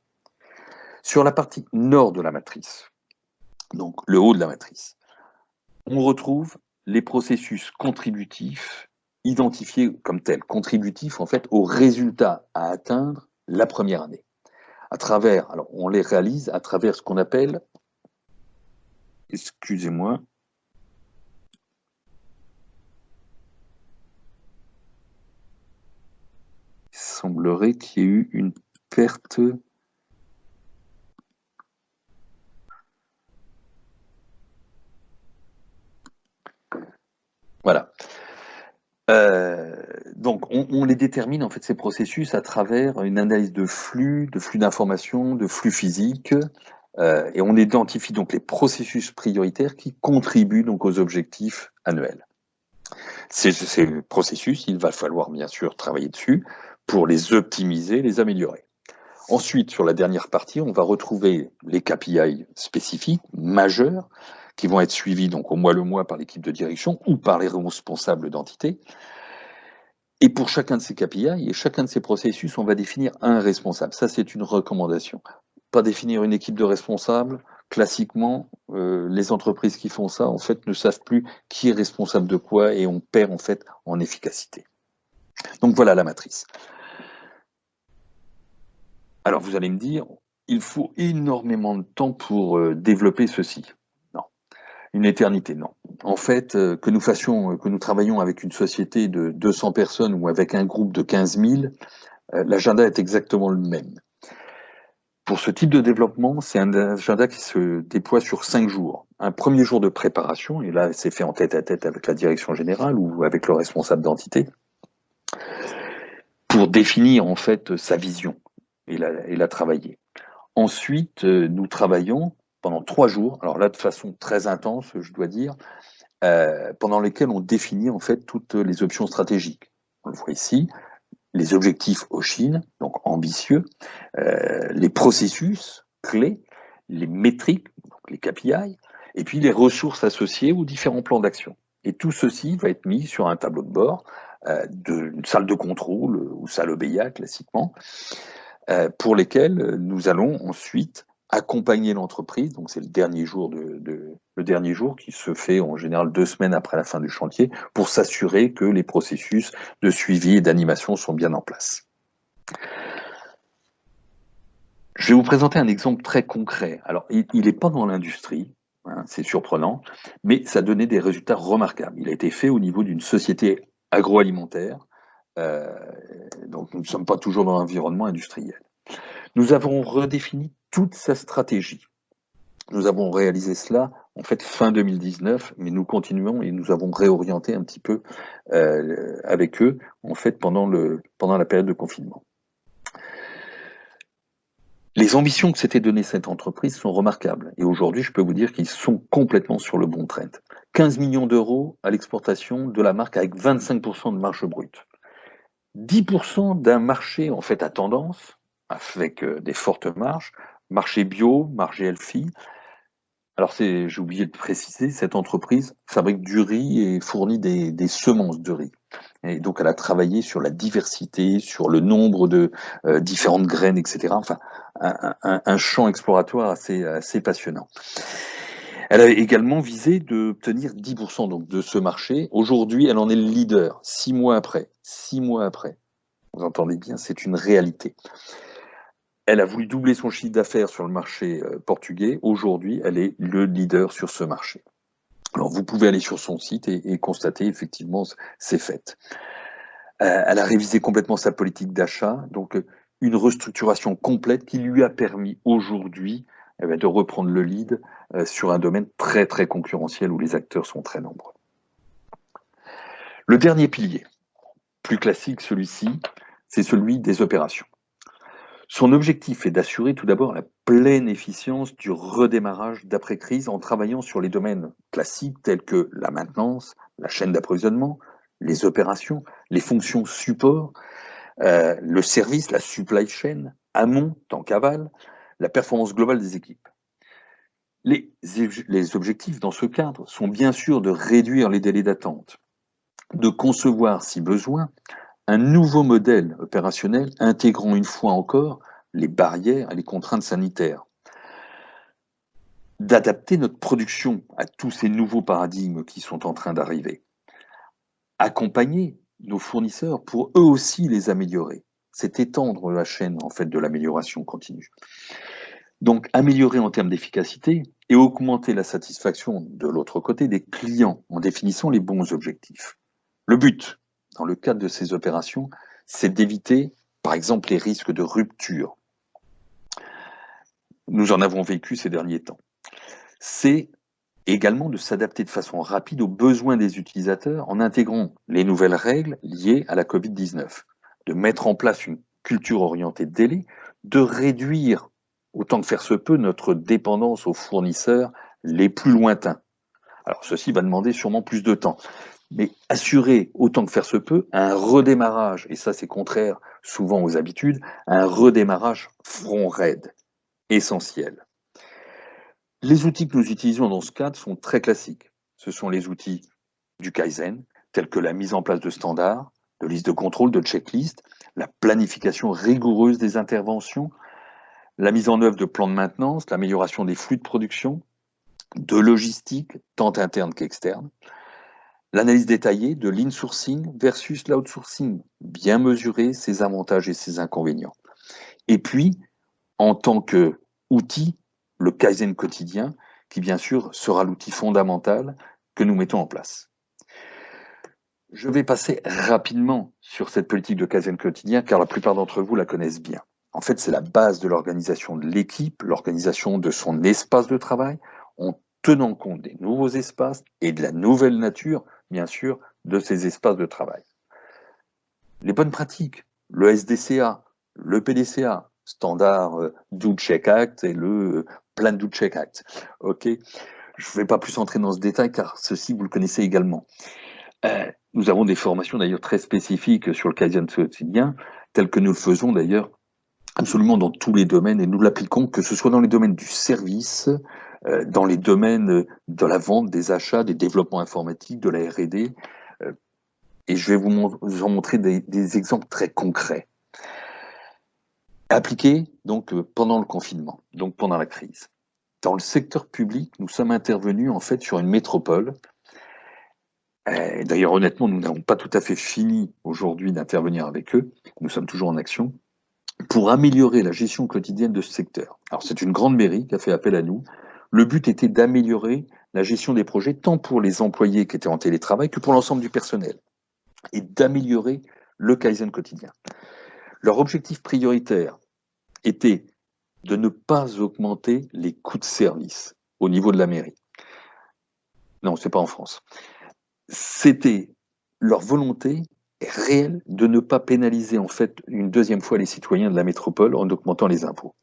Sur la partie nord de la matrice, donc le haut de la matrice, on retrouve les processus contributifs identifiés comme tels, contributifs en fait aux résultats à atteindre la première année. Alors on les réalise à travers ce qu'on appelle, excusez-moi, il semblerait qu'il y ait eu une perte. Voilà. Donc, on les détermine, en fait, ces processus à travers une analyse de flux d'informations, de flux physiques, et on identifie donc les processus prioritaires qui contribuent donc aux objectifs annuels. Ces processus, il va falloir bien sûr travailler dessus pour les optimiser, les améliorer. Ensuite, sur la dernière partie, on va retrouver les KPI spécifiques, majeurs, qui vont être suivis donc au mois le mois par l'équipe de direction ou par les responsables d'entité. Et pour chacun de ces KPI et chacun de ces processus, on va définir un responsable. Ça, c'est une recommandation. Pas définir une équipe de responsables. Classiquement, les entreprises qui font ça, en fait, ne savent plus qui est responsable de quoi et on perd en fait en efficacité. Donc voilà la matrice. Alors vous allez me dire, il faut énormément de temps pour développer ceci. Non, une éternité, non. En fait, que nous travaillions avec une société de 200 personnes ou avec un groupe de 15 000, l'agenda est exactement le même. Pour ce type de développement, c'est un agenda qui se déploie sur 5 jours. Un premier jour de préparation, et là c'est fait en tête-à-tête avec la direction générale ou avec le responsable d'entité, pour définir en fait sa vision et la travailler. Ensuite, nous travaillons pendant 3 jours, alors là de façon très intense, je dois dire, pendant lesquels on définit en fait toutes les options stratégiques. On le voit ici, les objectifs au Chine, donc ambitieux, les processus clés, les métriques, donc les KPI, et puis les ressources associées aux différents plans d'action. Et tout ceci va être mis sur un tableau de bord d'une salle de contrôle ou salle OBEA classiquement, pour lesquelles nous allons ensuite accompagner l'entreprise. Donc c'est le dernier jour le dernier jour qui se fait en général 2 semaines après la fin du chantier pour s'assurer que les processus de suivi et d'animation sont bien en place. Je vais vous présenter un exemple très concret. Alors, il n'est pas dans l'industrie, hein, c'est surprenant, mais ça donnait des résultats remarquables. Il a été fait au niveau d'une société agroalimentaire, donc nous ne sommes pas toujours dans l'environnement industriel. Nous avons redéfini toute sa stratégie. Nous avons réalisé cela en fait fin 2019, mais nous continuons et nous avons réorienté un petit peu avec eux en fait pendant la période de confinement. Les ambitions que s'était données cette entreprise sont remarquables et aujourd'hui je peux vous dire qu'ils sont complètement sur le bon trend. 15 millions d'euros à l'exportation de la marque avec 25% de marge brute. 10% d'un marché en fait à tendance avec des fortes marges, marché bio, marché healthy. Alors j'ai oublié de préciser, cette entreprise fabrique du riz et fournit des semences de riz. Et donc elle a travaillé sur la diversité, sur le nombre de différentes graines, etc. Enfin, un champ exploratoire assez passionnant. Elle a également visé d'obtenir 10% donc, de ce marché. Aujourd'hui, elle en est le leader, 6 mois après. 6 mois après. Vous entendez bien, c'est une réalité. Elle a voulu doubler son chiffre d'affaires sur le marché portugais. Aujourd'hui, elle est le leader sur ce marché. Alors, vous pouvez aller sur son site et constater, effectivement, c'est fait. Elle a révisé complètement sa politique d'achat, donc une restructuration complète qui lui a permis aujourd'hui de reprendre le lead sur un domaine très, très concurrentiel où les acteurs sont très nombreux. Le dernier pilier, plus classique celui-ci, c'est celui des opérations. Son objectif est d'assurer tout d'abord la pleine efficience du redémarrage d'après-crise en travaillant sur les domaines classiques tels que la maintenance, la chaîne d'approvisionnement, les opérations, les fonctions support, le service, la supply chain, amont, tant qu'aval, la performance globale des équipes. Les objectifs dans ce cadre sont bien sûr de réduire les délais d'attente, de concevoir, si besoin, un nouveau modèle opérationnel intégrant une fois encore les barrières et les contraintes sanitaires, d'adapter notre production à tous ces nouveaux paradigmes qui sont en train d'arriver, accompagner nos fournisseurs pour eux aussi les améliorer. C'est étendre la chaîne en fait de l'amélioration continue. Donc améliorer en termes d'efficacité et augmenter la satisfaction de l'autre côté des clients en définissant les bons objectifs. Le but, dans le cadre de ces opérations, c'est d'éviter, par exemple, les risques de rupture. Nous en avons vécu ces derniers temps. C'est également de s'adapter de façon rapide aux besoins des utilisateurs en intégrant les nouvelles règles liées à la Covid-19, de mettre en place une culture orientée délai, de réduire autant que faire se peut notre dépendance aux fournisseurs les plus lointains. Alors ceci va demander sûrement plus de temps, mais assurer autant que faire se peut un redémarrage, et ça c'est contraire souvent aux habitudes, un redémarrage front raide, essentiel. Les outils que nous utilisons dans ce cadre sont très classiques. Ce sont les outils du Kaizen, tels que la mise en place de standards, de listes de contrôle, de checklists, la planification rigoureuse des interventions, la mise en œuvre de plans de maintenance, l'amélioration des flux de production, de logistique, tant interne qu'externe, l'analyse détaillée de l'insourcing versus l'outsourcing, bien mesurer ses avantages et ses inconvénients. Et puis, en tant qu'outil, le Kaizen quotidien, qui bien sûr sera l'outil fondamental que nous mettons en place. Je vais passer rapidement sur cette politique de Kaizen quotidien, car la plupart d'entre vous la connaissent bien. En fait, c'est la base de l'organisation de l'équipe, l'organisation de son espace de travail, en tenant compte des nouveaux espaces et de la nouvelle nature, bien sûr, de ces espaces de travail. Les bonnes pratiques, le SDCA, le PDCA, Standard Do Check Act et le Plan Do Check Act. Ok, je ne vais pas plus entrer dans ce détail car ceci vous le connaissez également. Nous avons des formations d'ailleurs très spécifiques sur le Kaizen quotidien, telles que nous le faisons d'ailleurs absolument dans tous les domaines et nous l'appliquons que ce soit dans les domaines du service, dans les domaines de la vente, des achats, des développements informatiques, de la R&D. Et je vais vous en montrer des exemples très concrets. Appliqués donc pendant le confinement, donc pendant la crise. Dans le secteur public, nous sommes intervenus en fait sur une métropole. D'ailleurs, honnêtement, nous n'avons pas tout à fait fini aujourd'hui d'intervenir avec eux. Nous sommes toujours en action pour améliorer la gestion quotidienne de ce secteur. Alors, c'est une grande mairie qui a fait appel à nous. Le but était d'améliorer la gestion des projets, tant pour les employés qui étaient en télétravail que pour l'ensemble du personnel, et d'améliorer le Kaizen quotidien. Leur objectif prioritaire, était de ne pas augmenter les coûts de service au niveau de la mairie. Non, c'est pas en France. C'était leur volonté réelle de ne pas pénaliser en fait une deuxième fois les citoyens de la métropole en augmentant les impôts.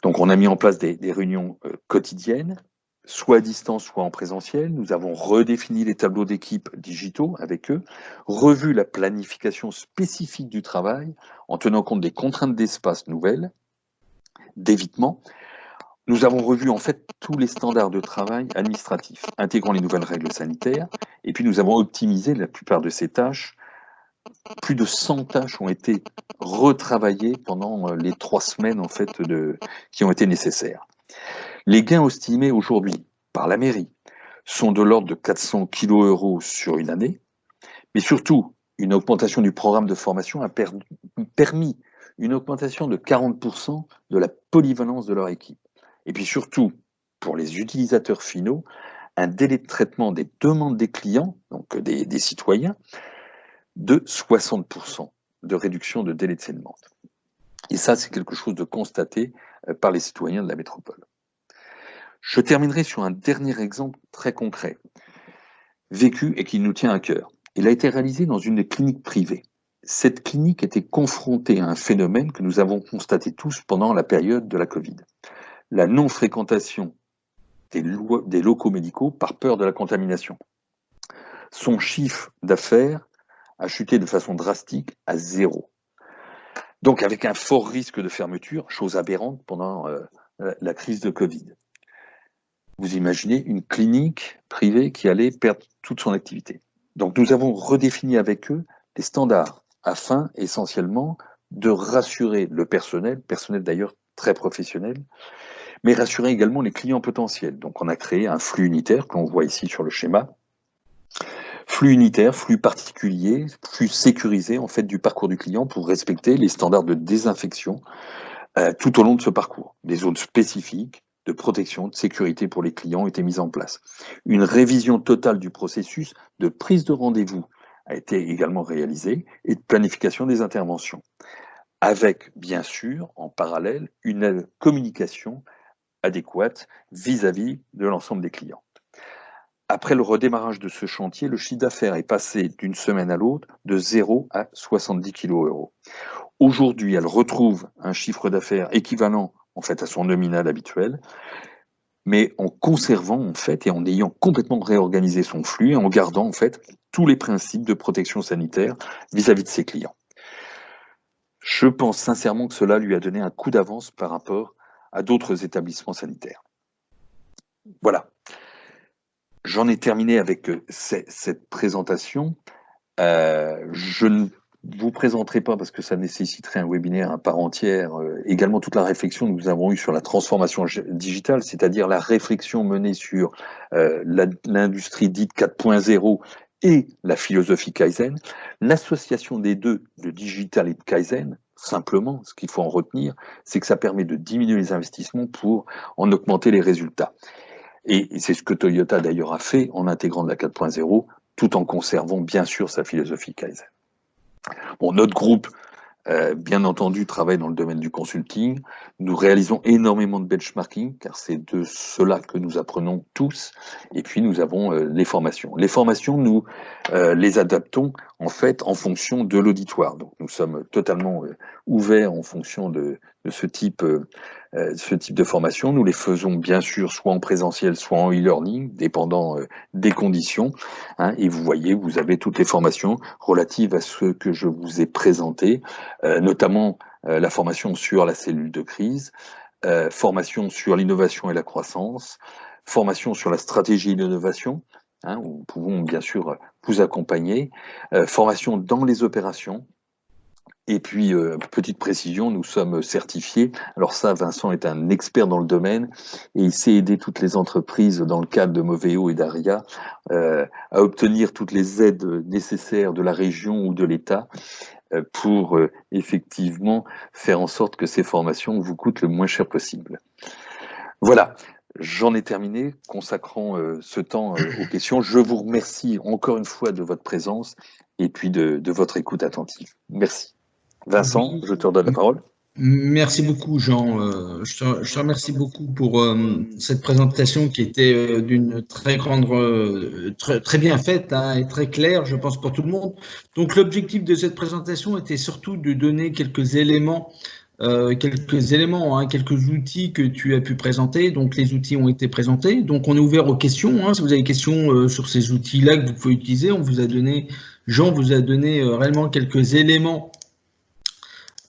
Donc on a mis en place des réunions quotidiennes, soit à distance, soit en présentiel. Nous avons redéfini les tableaux d'équipe digitaux avec eux, revu la planification spécifique du travail en tenant compte des contraintes d'espace nouvelles, d'évitement. Nous avons revu en fait tous les standards de travail administratifs, intégrant les nouvelles règles sanitaires, et puis nous avons optimisé la plupart de ces tâches. Plus de 100 tâches ont été retravaillées pendant les 3 semaines en fait qui ont été nécessaires. Les gains estimés aujourd'hui par la mairie sont de l'ordre de 400 kg € sur une année, mais surtout, une augmentation du programme de formation a permis une augmentation de 40% de la polyvalence de leur équipe. Et puis surtout, pour les utilisateurs finaux, un délai de traitement des demandes des clients, donc des citoyens, de 60% de réduction de délai de saignement. Et ça, c'est quelque chose de constaté par les citoyens de la métropole. Je terminerai sur un dernier exemple très concret, vécu et qui nous tient à cœur. Il a été réalisé dans une clinique privée. Cette clinique était confrontée à un phénomène que nous avons constaté tous pendant la période de la Covid. La non-fréquentation des locaux médicaux par peur de la contamination. Son chiffre d'affaires a chuté de façon drastique à 0. Donc avec un fort risque de fermeture, chose aberrante pendant la crise de Covid. Vous imaginez une clinique privée qui allait perdre toute son activité. Donc nous avons redéfini avec eux des standards afin essentiellement de rassurer le personnel d'ailleurs très professionnel, mais rassurer également les clients potentiels. Donc on a créé un flux unitaire qu'on voit ici sur le schéma. Flux unitaire, flux particulier, flux sécurisé en fait du parcours du client pour respecter les standards de désinfection tout au long de ce parcours. Des zones spécifiques de protection, de sécurité pour les clients ont été mises en place. Une révision totale du processus de prise de rendez-vous a été également réalisée et de planification des interventions. Avec, bien sûr, en parallèle, une communication adéquate vis-à-vis de l'ensemble des clients. Après le redémarrage de ce chantier, le chiffre d'affaires est passé d'une semaine à l'autre de 0 à 70 kg €. Aujourd'hui, elle retrouve un chiffre d'affaires équivalent en fait à son nominal habituel, mais en conservant en fait et en ayant complètement réorganisé son flux et en gardant en fait tous les principes de protection sanitaire vis-à-vis de ses clients. Je pense sincèrement que cela lui a donné un coup d'avance par rapport à d'autres établissements sanitaires. Voilà. J'en ai terminé avec cette présentation. Je ne vous présenterai pas parce que ça nécessiterait un webinaire à part entière. Également toute la réflexion que nous avons eue sur la transformation digitale, c'est-à-dire la réflexion menée sur l'industrie dite 4.0 et la philosophie Kaizen. L'association des deux, de digital et de Kaizen, simplement, ce qu'il faut en retenir, c'est que ça permet de diminuer les investissements pour en augmenter les résultats. Et c'est ce que Toyota d'ailleurs a fait en intégrant de la 4.0, tout en conservant bien sûr sa philosophie Kaizen. Bon, notre groupe, bien entendu, travaille dans le domaine du consulting. Nous réalisons énormément de benchmarking, car c'est de cela que nous apprenons tous. Et puis nous avons les formations. Les formations, nous les adaptons en fait en fonction de l'auditoire. Donc nous sommes totalement ouverts en fonction de ce type de formation. Nous les faisons bien sûr soit en présentiel, soit en e-learning, dépendant des conditions. Hein, et vous voyez, vous avez toutes les formations relatives à ce que je vous ai présenté, notamment la formation sur la cellule de crise, formation sur l'innovation et la croissance, formation sur la stratégie et l'innovation, hein, où nous pouvons bien sûr vous accompagner, formation dans les opérations. Et puis, petite précision, nous sommes certifiés. Alors ça, Vincent est un expert dans le domaine et il sait aider toutes les entreprises dans le cadre de Moveo et d'Aria à obtenir toutes les aides nécessaires de la région ou de l'État pour effectivement faire en sorte que ces formations vous coûtent le moins cher possible. Voilà, j'en ai terminé, consacrant ce temps aux questions. Je vous remercie encore une fois de votre présence et puis de votre écoute attentive. Merci. Vincent, je te redonne la parole. Merci beaucoup, Jean. Je te remercie beaucoup pour cette présentation qui était d'une très grande, très bien faite, hein, et très claire, je pense, pour tout le monde. Donc, l'objectif de cette présentation était surtout de donner quelques éléments, hein, quelques outils que tu as pu présenter. Donc, les outils ont été présentés. Donc, on est ouvert aux questions, hein. Si vous avez des questions sur ces outils-là que vous pouvez utiliser, Jean vous a donné réellement quelques éléments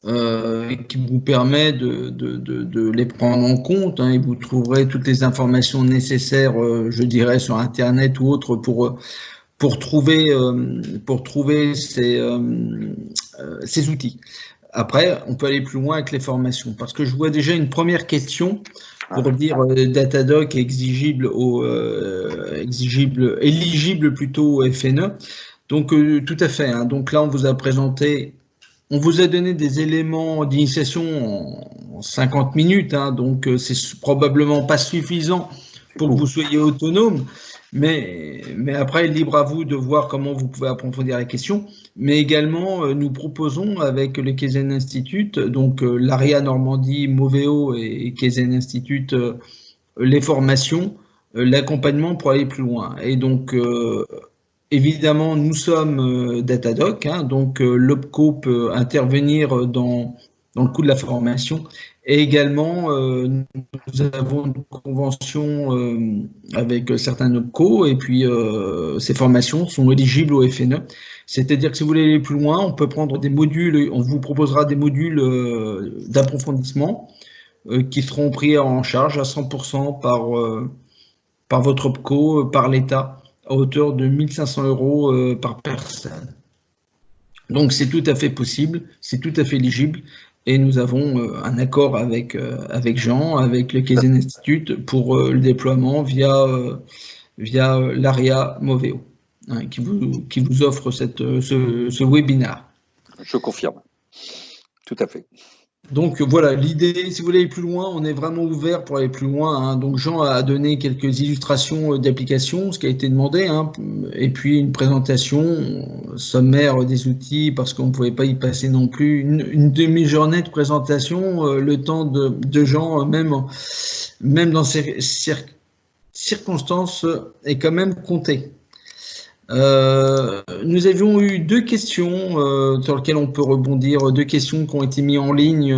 qui vous permet de les prendre en compte, hein, et vous trouverez toutes les informations nécessaires, je dirais, sur Internet ou autre pour trouver ces outils. Après, on peut aller plus loin avec les formations, parce que je vois déjà une première question pour dire Datadoc est éligible plutôt au FNE. Donc, tout à fait, hein. Donc là, on vous a donné des éléments d'initiation en 50 minutes, hein, donc c'est probablement pas suffisant pour que vous soyez autonome, mais après, libre à vous de voir comment vous pouvez approfondir la question. Mais également, nous proposons avec le Kaizen Institute, donc l'ARIA Normandie, Moveo et Kaizen Institute, les formations, l'accompagnement pour aller plus loin. Et donc, évidemment, nous sommes Datadoc, hein, donc l'OPCO peut intervenir dans le coût de la formation. Et également, nous avons une convention avec certains OPCO, et puis ces formations sont éligibles au FNE. C'est-à-dire que si vous voulez aller plus loin, on peut prendre des modules, on vous proposera des modules d'approfondissement qui seront pris en charge à 100% par votre OPCO, par l'État, à hauteur de 1 500 € par personne. Donc c'est tout à fait possible, c'est tout à fait éligible, et nous avons un accord avec Jean, avec le Kaizen Institute pour le déploiement via l'ARIA Moveo, hein, qui vous offre ce webinaire. Je confirme, tout à fait. Donc voilà, l'idée, si vous voulez aller plus loin, on est vraiment ouvert pour aller plus loin, hein. Donc Jean a donné quelques illustrations d'applications, ce qui a été demandé, hein, et puis une présentation sommaire des outils, parce qu'on ne pouvait pas y passer non plus une demi-journée de présentation. Le temps de Jean, même dans ces circonstances, est quand même compté. Nous avions eu deux questions sur lesquelles on peut rebondir, deux questions qui ont été mises en ligne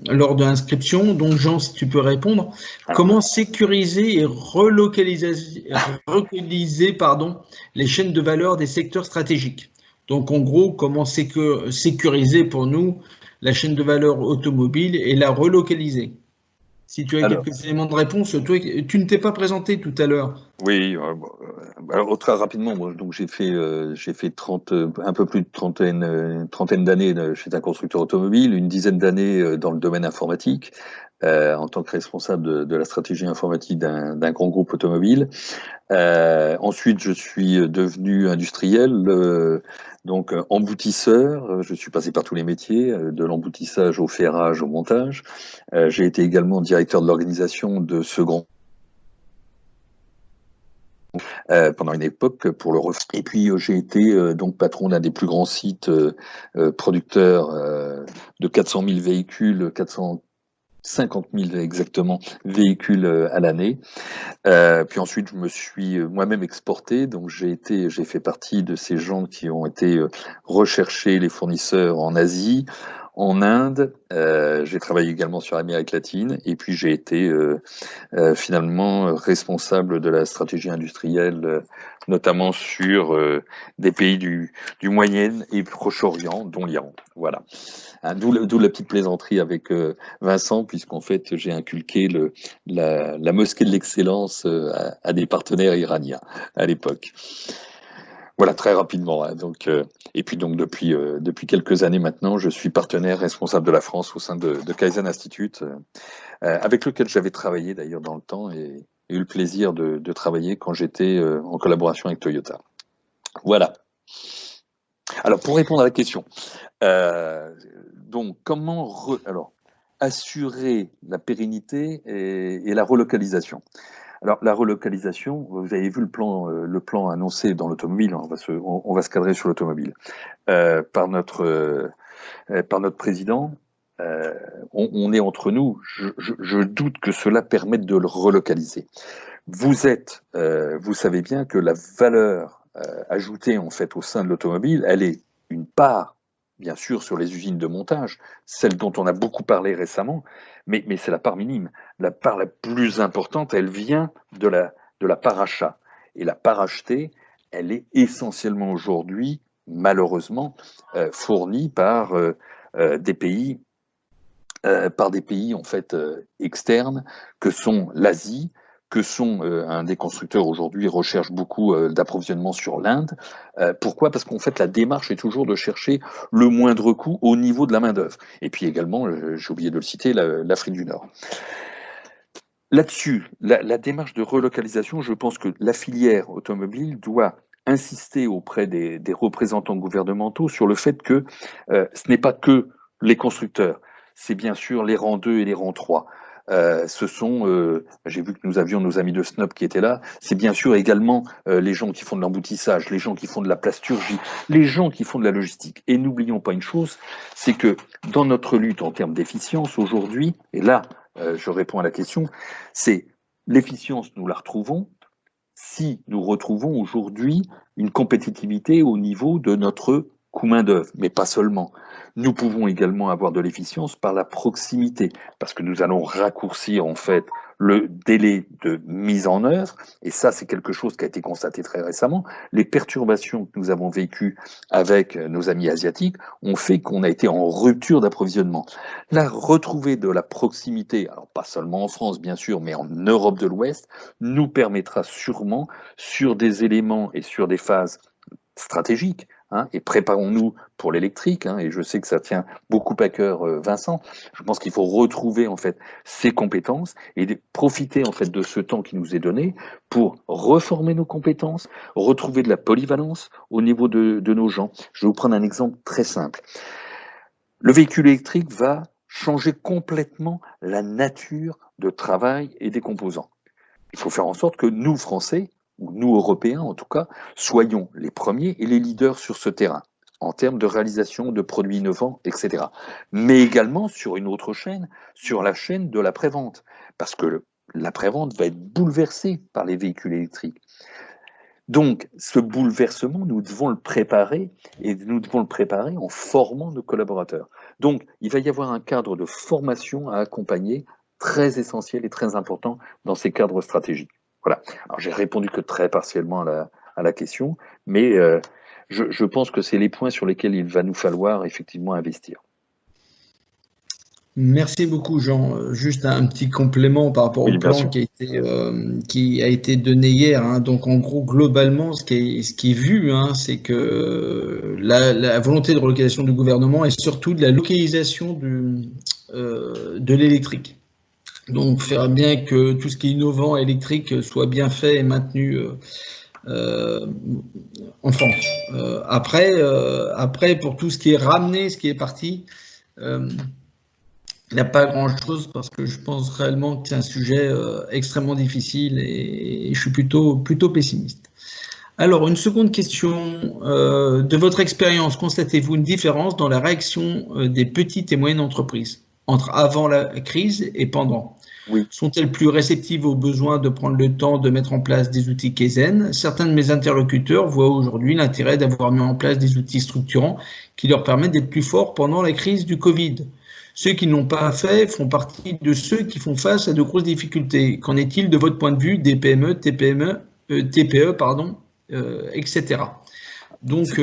lors de l'inscription. Donc Jean, si tu peux répondre. Comment sécuriser et relocaliser les chaînes de valeur des secteurs stratégiques? Donc en gros, comment sécuriser pour nous la chaîne de valeur automobile et la relocaliser? Si tu as quelques éléments de réponse, toi, tu ne t'es pas présenté tout à l'heure. Oui, alors très rapidement, moi, donc j'ai fait un peu plus de trentaine d'années chez un constructeur automobile, une dizaine d'années dans le domaine informatique, en tant que responsable de la stratégie informatique d'un grand groupe automobile. Ensuite, je suis devenu industriel, donc emboutisseur. Je suis passé par tous les métiers, de l'emboutissage au ferrage, au montage. J'ai été également directeur de l'organisation de ce grand pendant une époque pour le refus. Et puis j'ai été donc patron d'un des plus grands sites producteurs de 400 000 véhicules, 450 000 exactement véhicules à l'année. Puis ensuite, je me suis moi-même exporté, donc j'ai fait partie de ces gens qui ont été rechercher les fournisseurs en Asie, en Inde. J'ai travaillé également sur l'Amérique latine, et puis j'ai été finalement responsable de la stratégie industrielle, notamment sur des pays du Moyen et Proche-Orient, dont l'Iran. Voilà. Hein, d'où la petite plaisanterie avec Vincent, puisqu'en fait j'ai inculqué la mosquée de l'excellence à des partenaires iraniens à l'époque. Voilà, très rapidement. Hein, donc, et puis donc depuis quelques années maintenant, je suis partenaire responsable de la France au sein de Kaizen Institute, avec lequel j'avais travaillé d'ailleurs dans le temps et eu le plaisir de travailler quand j'étais en collaboration avec Toyota. Voilà. Alors pour répondre à la question, donc comment assurer la pérennité et la relocalisation. Alors la relocalisation, vous avez vu le plan annoncé dans l'automobile, hein, on va se cadrer sur l'automobile, par notre président. on est entre nous, je doute que cela permette de le relocaliser. Vous savez bien que la valeur ajoutée en fait au sein de l'automobile, elle est une part, bien sûr, sur les usines de montage, celle dont on a beaucoup parlé récemment, mais c'est la part minime. La part la plus importante, elle vient de la part achat. Et la part achetée, elle est essentiellement aujourd'hui, malheureusement, fournie par des pays en fait externes que sont l'Asie, que sont un des constructeurs aujourd'hui recherche beaucoup d'approvisionnement sur l'Inde. Pourquoi? Parce qu'en fait la démarche est toujours de chercher le moindre coût au niveau de la main d'œuvre. Et puis également, j'ai oublié de le citer, l'Afrique du Nord. Là-dessus, la démarche de relocalisation, je pense que la filière automobile doit insister auprès des représentants gouvernementaux sur le fait que ce n'est pas que les constructeurs, c'est bien sûr les rangs 2 et les rangs 3. J'ai vu que nous avions nos amis de Snob qui étaient là, c'est bien sûr également les gens qui font de l'emboutissage, les gens qui font de la plasturgie, les gens qui font de la logistique. Et n'oublions pas une chose, c'est que dans notre lutte en termes d'efficience aujourd'hui, et là, je réponds à la question, c'est l'efficience, nous la retrouvons si nous retrouvons aujourd'hui une compétitivité au niveau de notre coût main-d'œuvre, mais pas seulement. Nous pouvons également avoir de l'efficience par la proximité, parce que nous allons raccourcir en fait le délai de mise en œuvre, et ça c'est quelque chose qui a été constaté très récemment. Les perturbations que nous avons vécues avec nos amis asiatiques ont fait qu'on a été en rupture d'approvisionnement. La retrouver de la proximité, alors pas seulement en France bien sûr, mais en Europe de l'Ouest, nous permettra sûrement sur des éléments et sur des phases stratégiques, et préparons-nous pour l'électrique, et je sais que ça tient beaucoup à cœur Vincent. Je pense qu'il faut retrouver en fait ces compétences et profiter en fait de ce temps qui nous est donné pour reformer nos compétences, retrouver de la polyvalence au niveau de nos gens. Je vais vous prendre un exemple très simple. Le véhicule électrique va changer complètement la nature de travail et des composants. Il faut faire en sorte que nous, Français, ou nous, Européens en tout cas, soyons les premiers et les leaders sur ce terrain, en termes de réalisation de produits innovants, etc. Mais également sur une autre chaîne, sur la chaîne de l'après-vente, parce que l'après-vente va être bouleversée par les véhicules électriques. Donc, ce bouleversement, nous devons le préparer, et nous devons le préparer en formant nos collaborateurs. Donc, il va y avoir un cadre de formation à accompagner très essentiel et très important dans ces cadres stratégiques. Voilà. Alors, j'ai répondu que très partiellement à la question, mais je pense que c'est les points sur lesquels il va nous falloir effectivement investir. Merci beaucoup, Jean. Juste un petit complément par rapport au plan qui a été donné hier. Donc, en gros, globalement, ce qui est vu, c'est que la volonté de relocalisation du gouvernement est surtout de la localisation de l'électrique. Donc, faire bien que tout ce qui est innovant électrique soit bien fait et maintenu en France. Après, pour tout ce qui est ramené, ce qui est parti, il n'y a pas grand-chose parce que je pense réellement que c'est un sujet extrêmement difficile et je suis plutôt pessimiste. Alors, une seconde question. De votre expérience, constatez-vous une différence dans la réaction des petites et moyennes entreprises entre avant la crise et pendant? Oui. Sont-elles plus réceptives aux besoins de prendre le temps de mettre en place des outils Kaizen? Certains de mes interlocuteurs voient aujourd'hui l'intérêt d'avoir mis en place des outils structurants qui leur permettent d'être plus forts pendant la crise du Covid. Ceux qui n'ont pas fait font partie de ceux qui font face à de grosses difficultés. Qu'en est-il de votre point de vue des PME, TPE, etc. Donc,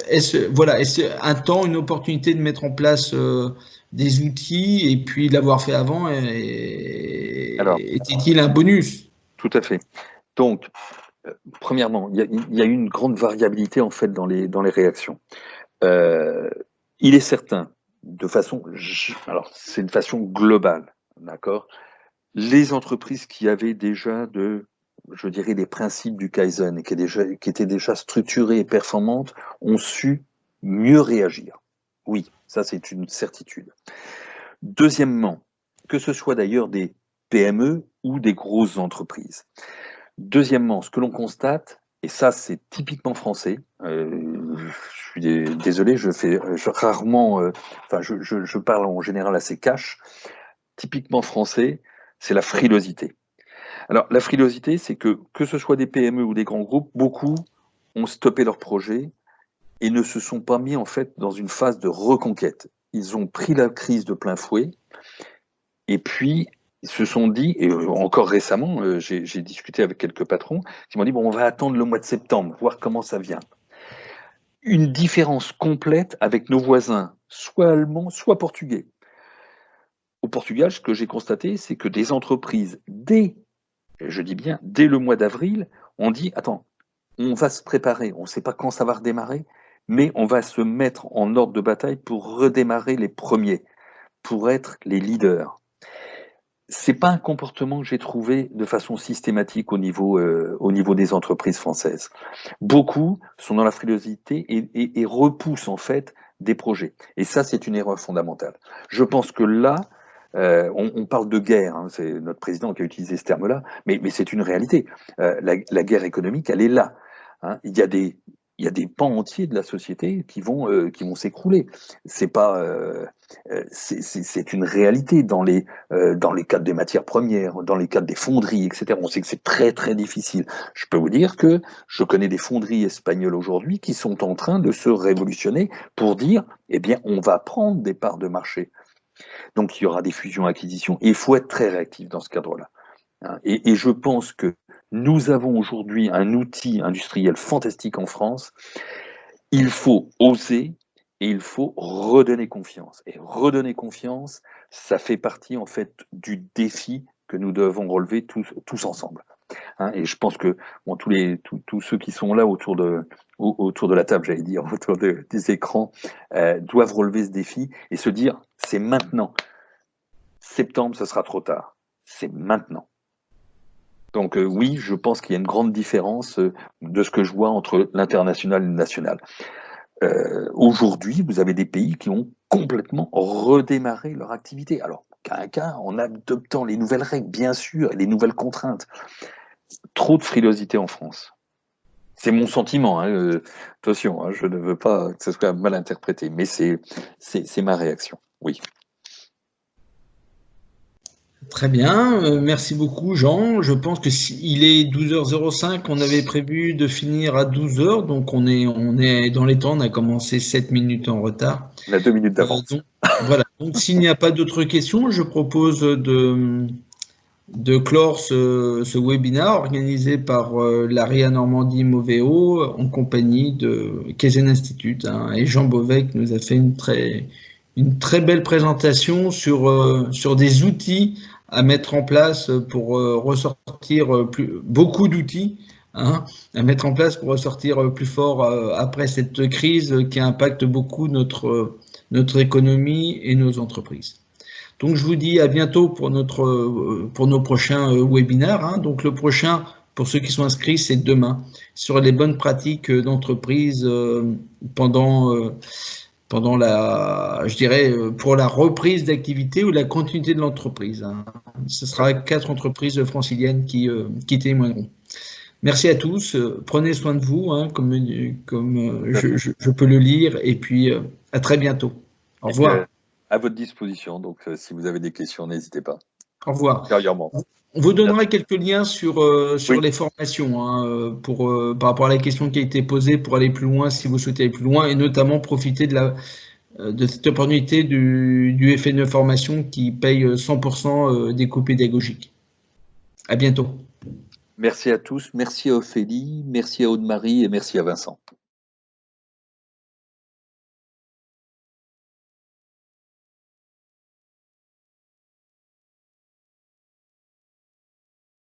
est-ce un temps, une opportunité de mettre en place des outils et puis l'avoir fait avant était-il un bonus? Tout à fait. Donc, premièrement, il y a une grande variabilité en fait dans les réactions. Il est certain, alors c'est de façon globale, d'accord. Les entreprises qui avaient déjà je dirais, des principes du Kaizen et qui étaient déjà structurées et performantes ont su mieux réagir. Oui, ça c'est une certitude. Deuxièmement, que ce soit d'ailleurs des PME ou des grosses entreprises. Deuxièmement, ce que l'on constate, et ça c'est typiquement français, suis désolé, rarement, je parle en général assez cash. Typiquement français, c'est la frilosité. Alors, la frilosité, c'est que ce soit des PME ou des grands groupes, beaucoup ont stoppé leur projet et ne se sont pas mis en fait dans une phase de reconquête. Ils ont pris la crise de plein fouet et puis ils se sont dit, et encore récemment, j'ai discuté avec quelques patrons qui m'ont dit, bon, on va attendre le mois de septembre, voir comment ça vient. Une différence complète avec nos voisins, soit allemands, soit portugais. Au Portugal, ce que j'ai constaté, c'est que des entreprises, je dis bien, dès le mois d'avril, on dit, attends, on va se préparer, on ne sait pas quand ça va redémarrer, mais on va se mettre en ordre de bataille pour redémarrer les premiers, pour être les leaders. C'est pas un comportement que j'ai trouvé de façon systématique au niveau des entreprises françaises. Beaucoup sont dans la frilosité et repoussent en fait des projets. Et ça, c'est une erreur fondamentale. Je pense que là, on parle de guerre, hein, c'est notre président qui a utilisé ce terme-là, mais c'est une réalité. La guerre économique, elle est là. Hein. Il y a des pans entiers de la société qui vont s'écrouler. C'est une réalité dans les cadres des matières premières, dans les cadres des fonderies, etc. On sait que c'est très très difficile. Je peux vous dire que je connais des fonderies espagnoles aujourd'hui qui sont en train de se révolutionner pour dire, eh bien, on va prendre des parts de marché. Donc, il y aura des fusions-acquisitions et il faut être très réactif dans ce cadre-là. Et je pense que nous avons aujourd'hui un outil industriel fantastique en France. Il faut oser et il faut redonner confiance. Et redonner confiance, ça fait partie en fait du défi que nous devons relever tous ensemble. Et je pense que bon, tous ceux qui sont là autour de la table, j'allais dire, autour des écrans, doivent relever ce défi et se dire, c'est maintenant. Septembre, ce sera trop tard. C'est maintenant. Donc oui, je pense qu'il y a une grande différence de ce que je vois entre l'international et le national. Aujourd'hui, vous avez des pays qui ont complètement redémarré leur activité. Alors, qu'à un cas, en adoptant les nouvelles règles, bien sûr, et les nouvelles contraintes. Trop de frilosité en France. C'est mon sentiment, hein, attention, hein, je ne veux pas que ce soit mal interprété, mais c'est ma réaction, oui. Très bien, merci beaucoup Jean. Je pense que il est 12h05, on avait prévu de finir à 12h, donc on est dans les temps, on a commencé 7 minutes en retard. On a 2 minutes d'avance. Voilà, donc s'il n'y a pas d'autres questions, je propose de clore ce webinaire organisé par l'ARIA Normandie Moveo en compagnie de Kaizen Institute, hein, et Jean Beauvais qui nous a fait une très belle présentation sur des outils à mettre en place pour ressortir beaucoup d'outils, hein, à mettre en place pour ressortir plus fort après cette crise qui impacte beaucoup notre économie et nos entreprises. Donc, je vous dis à bientôt pour nos prochains webinaires. Hein. Donc, le prochain, pour ceux qui sont inscrits, c'est demain, sur les bonnes pratiques d'entreprise pendant pour la reprise d'activité ou la continuité de l'entreprise. Hein. Ce sera 4 entreprises franciliennes qui témoigneront. Merci à tous. Prenez soin de vous, hein, comme je peux le lire, et puis à très bientôt. Au revoir. À votre disposition, donc si vous avez des questions, n'hésitez pas. Au revoir. On vous donnera quelques liens sur les formations, hein, par rapport à la question qui a été posée, pour aller plus loin si vous souhaitez aller plus loin, et notamment profiter de cette opportunité du FNE Formation qui paye 100% des coûts pédagogiques. À bientôt. Merci à tous, merci à Ophélie, merci à Aude-Marie et merci à Vincent.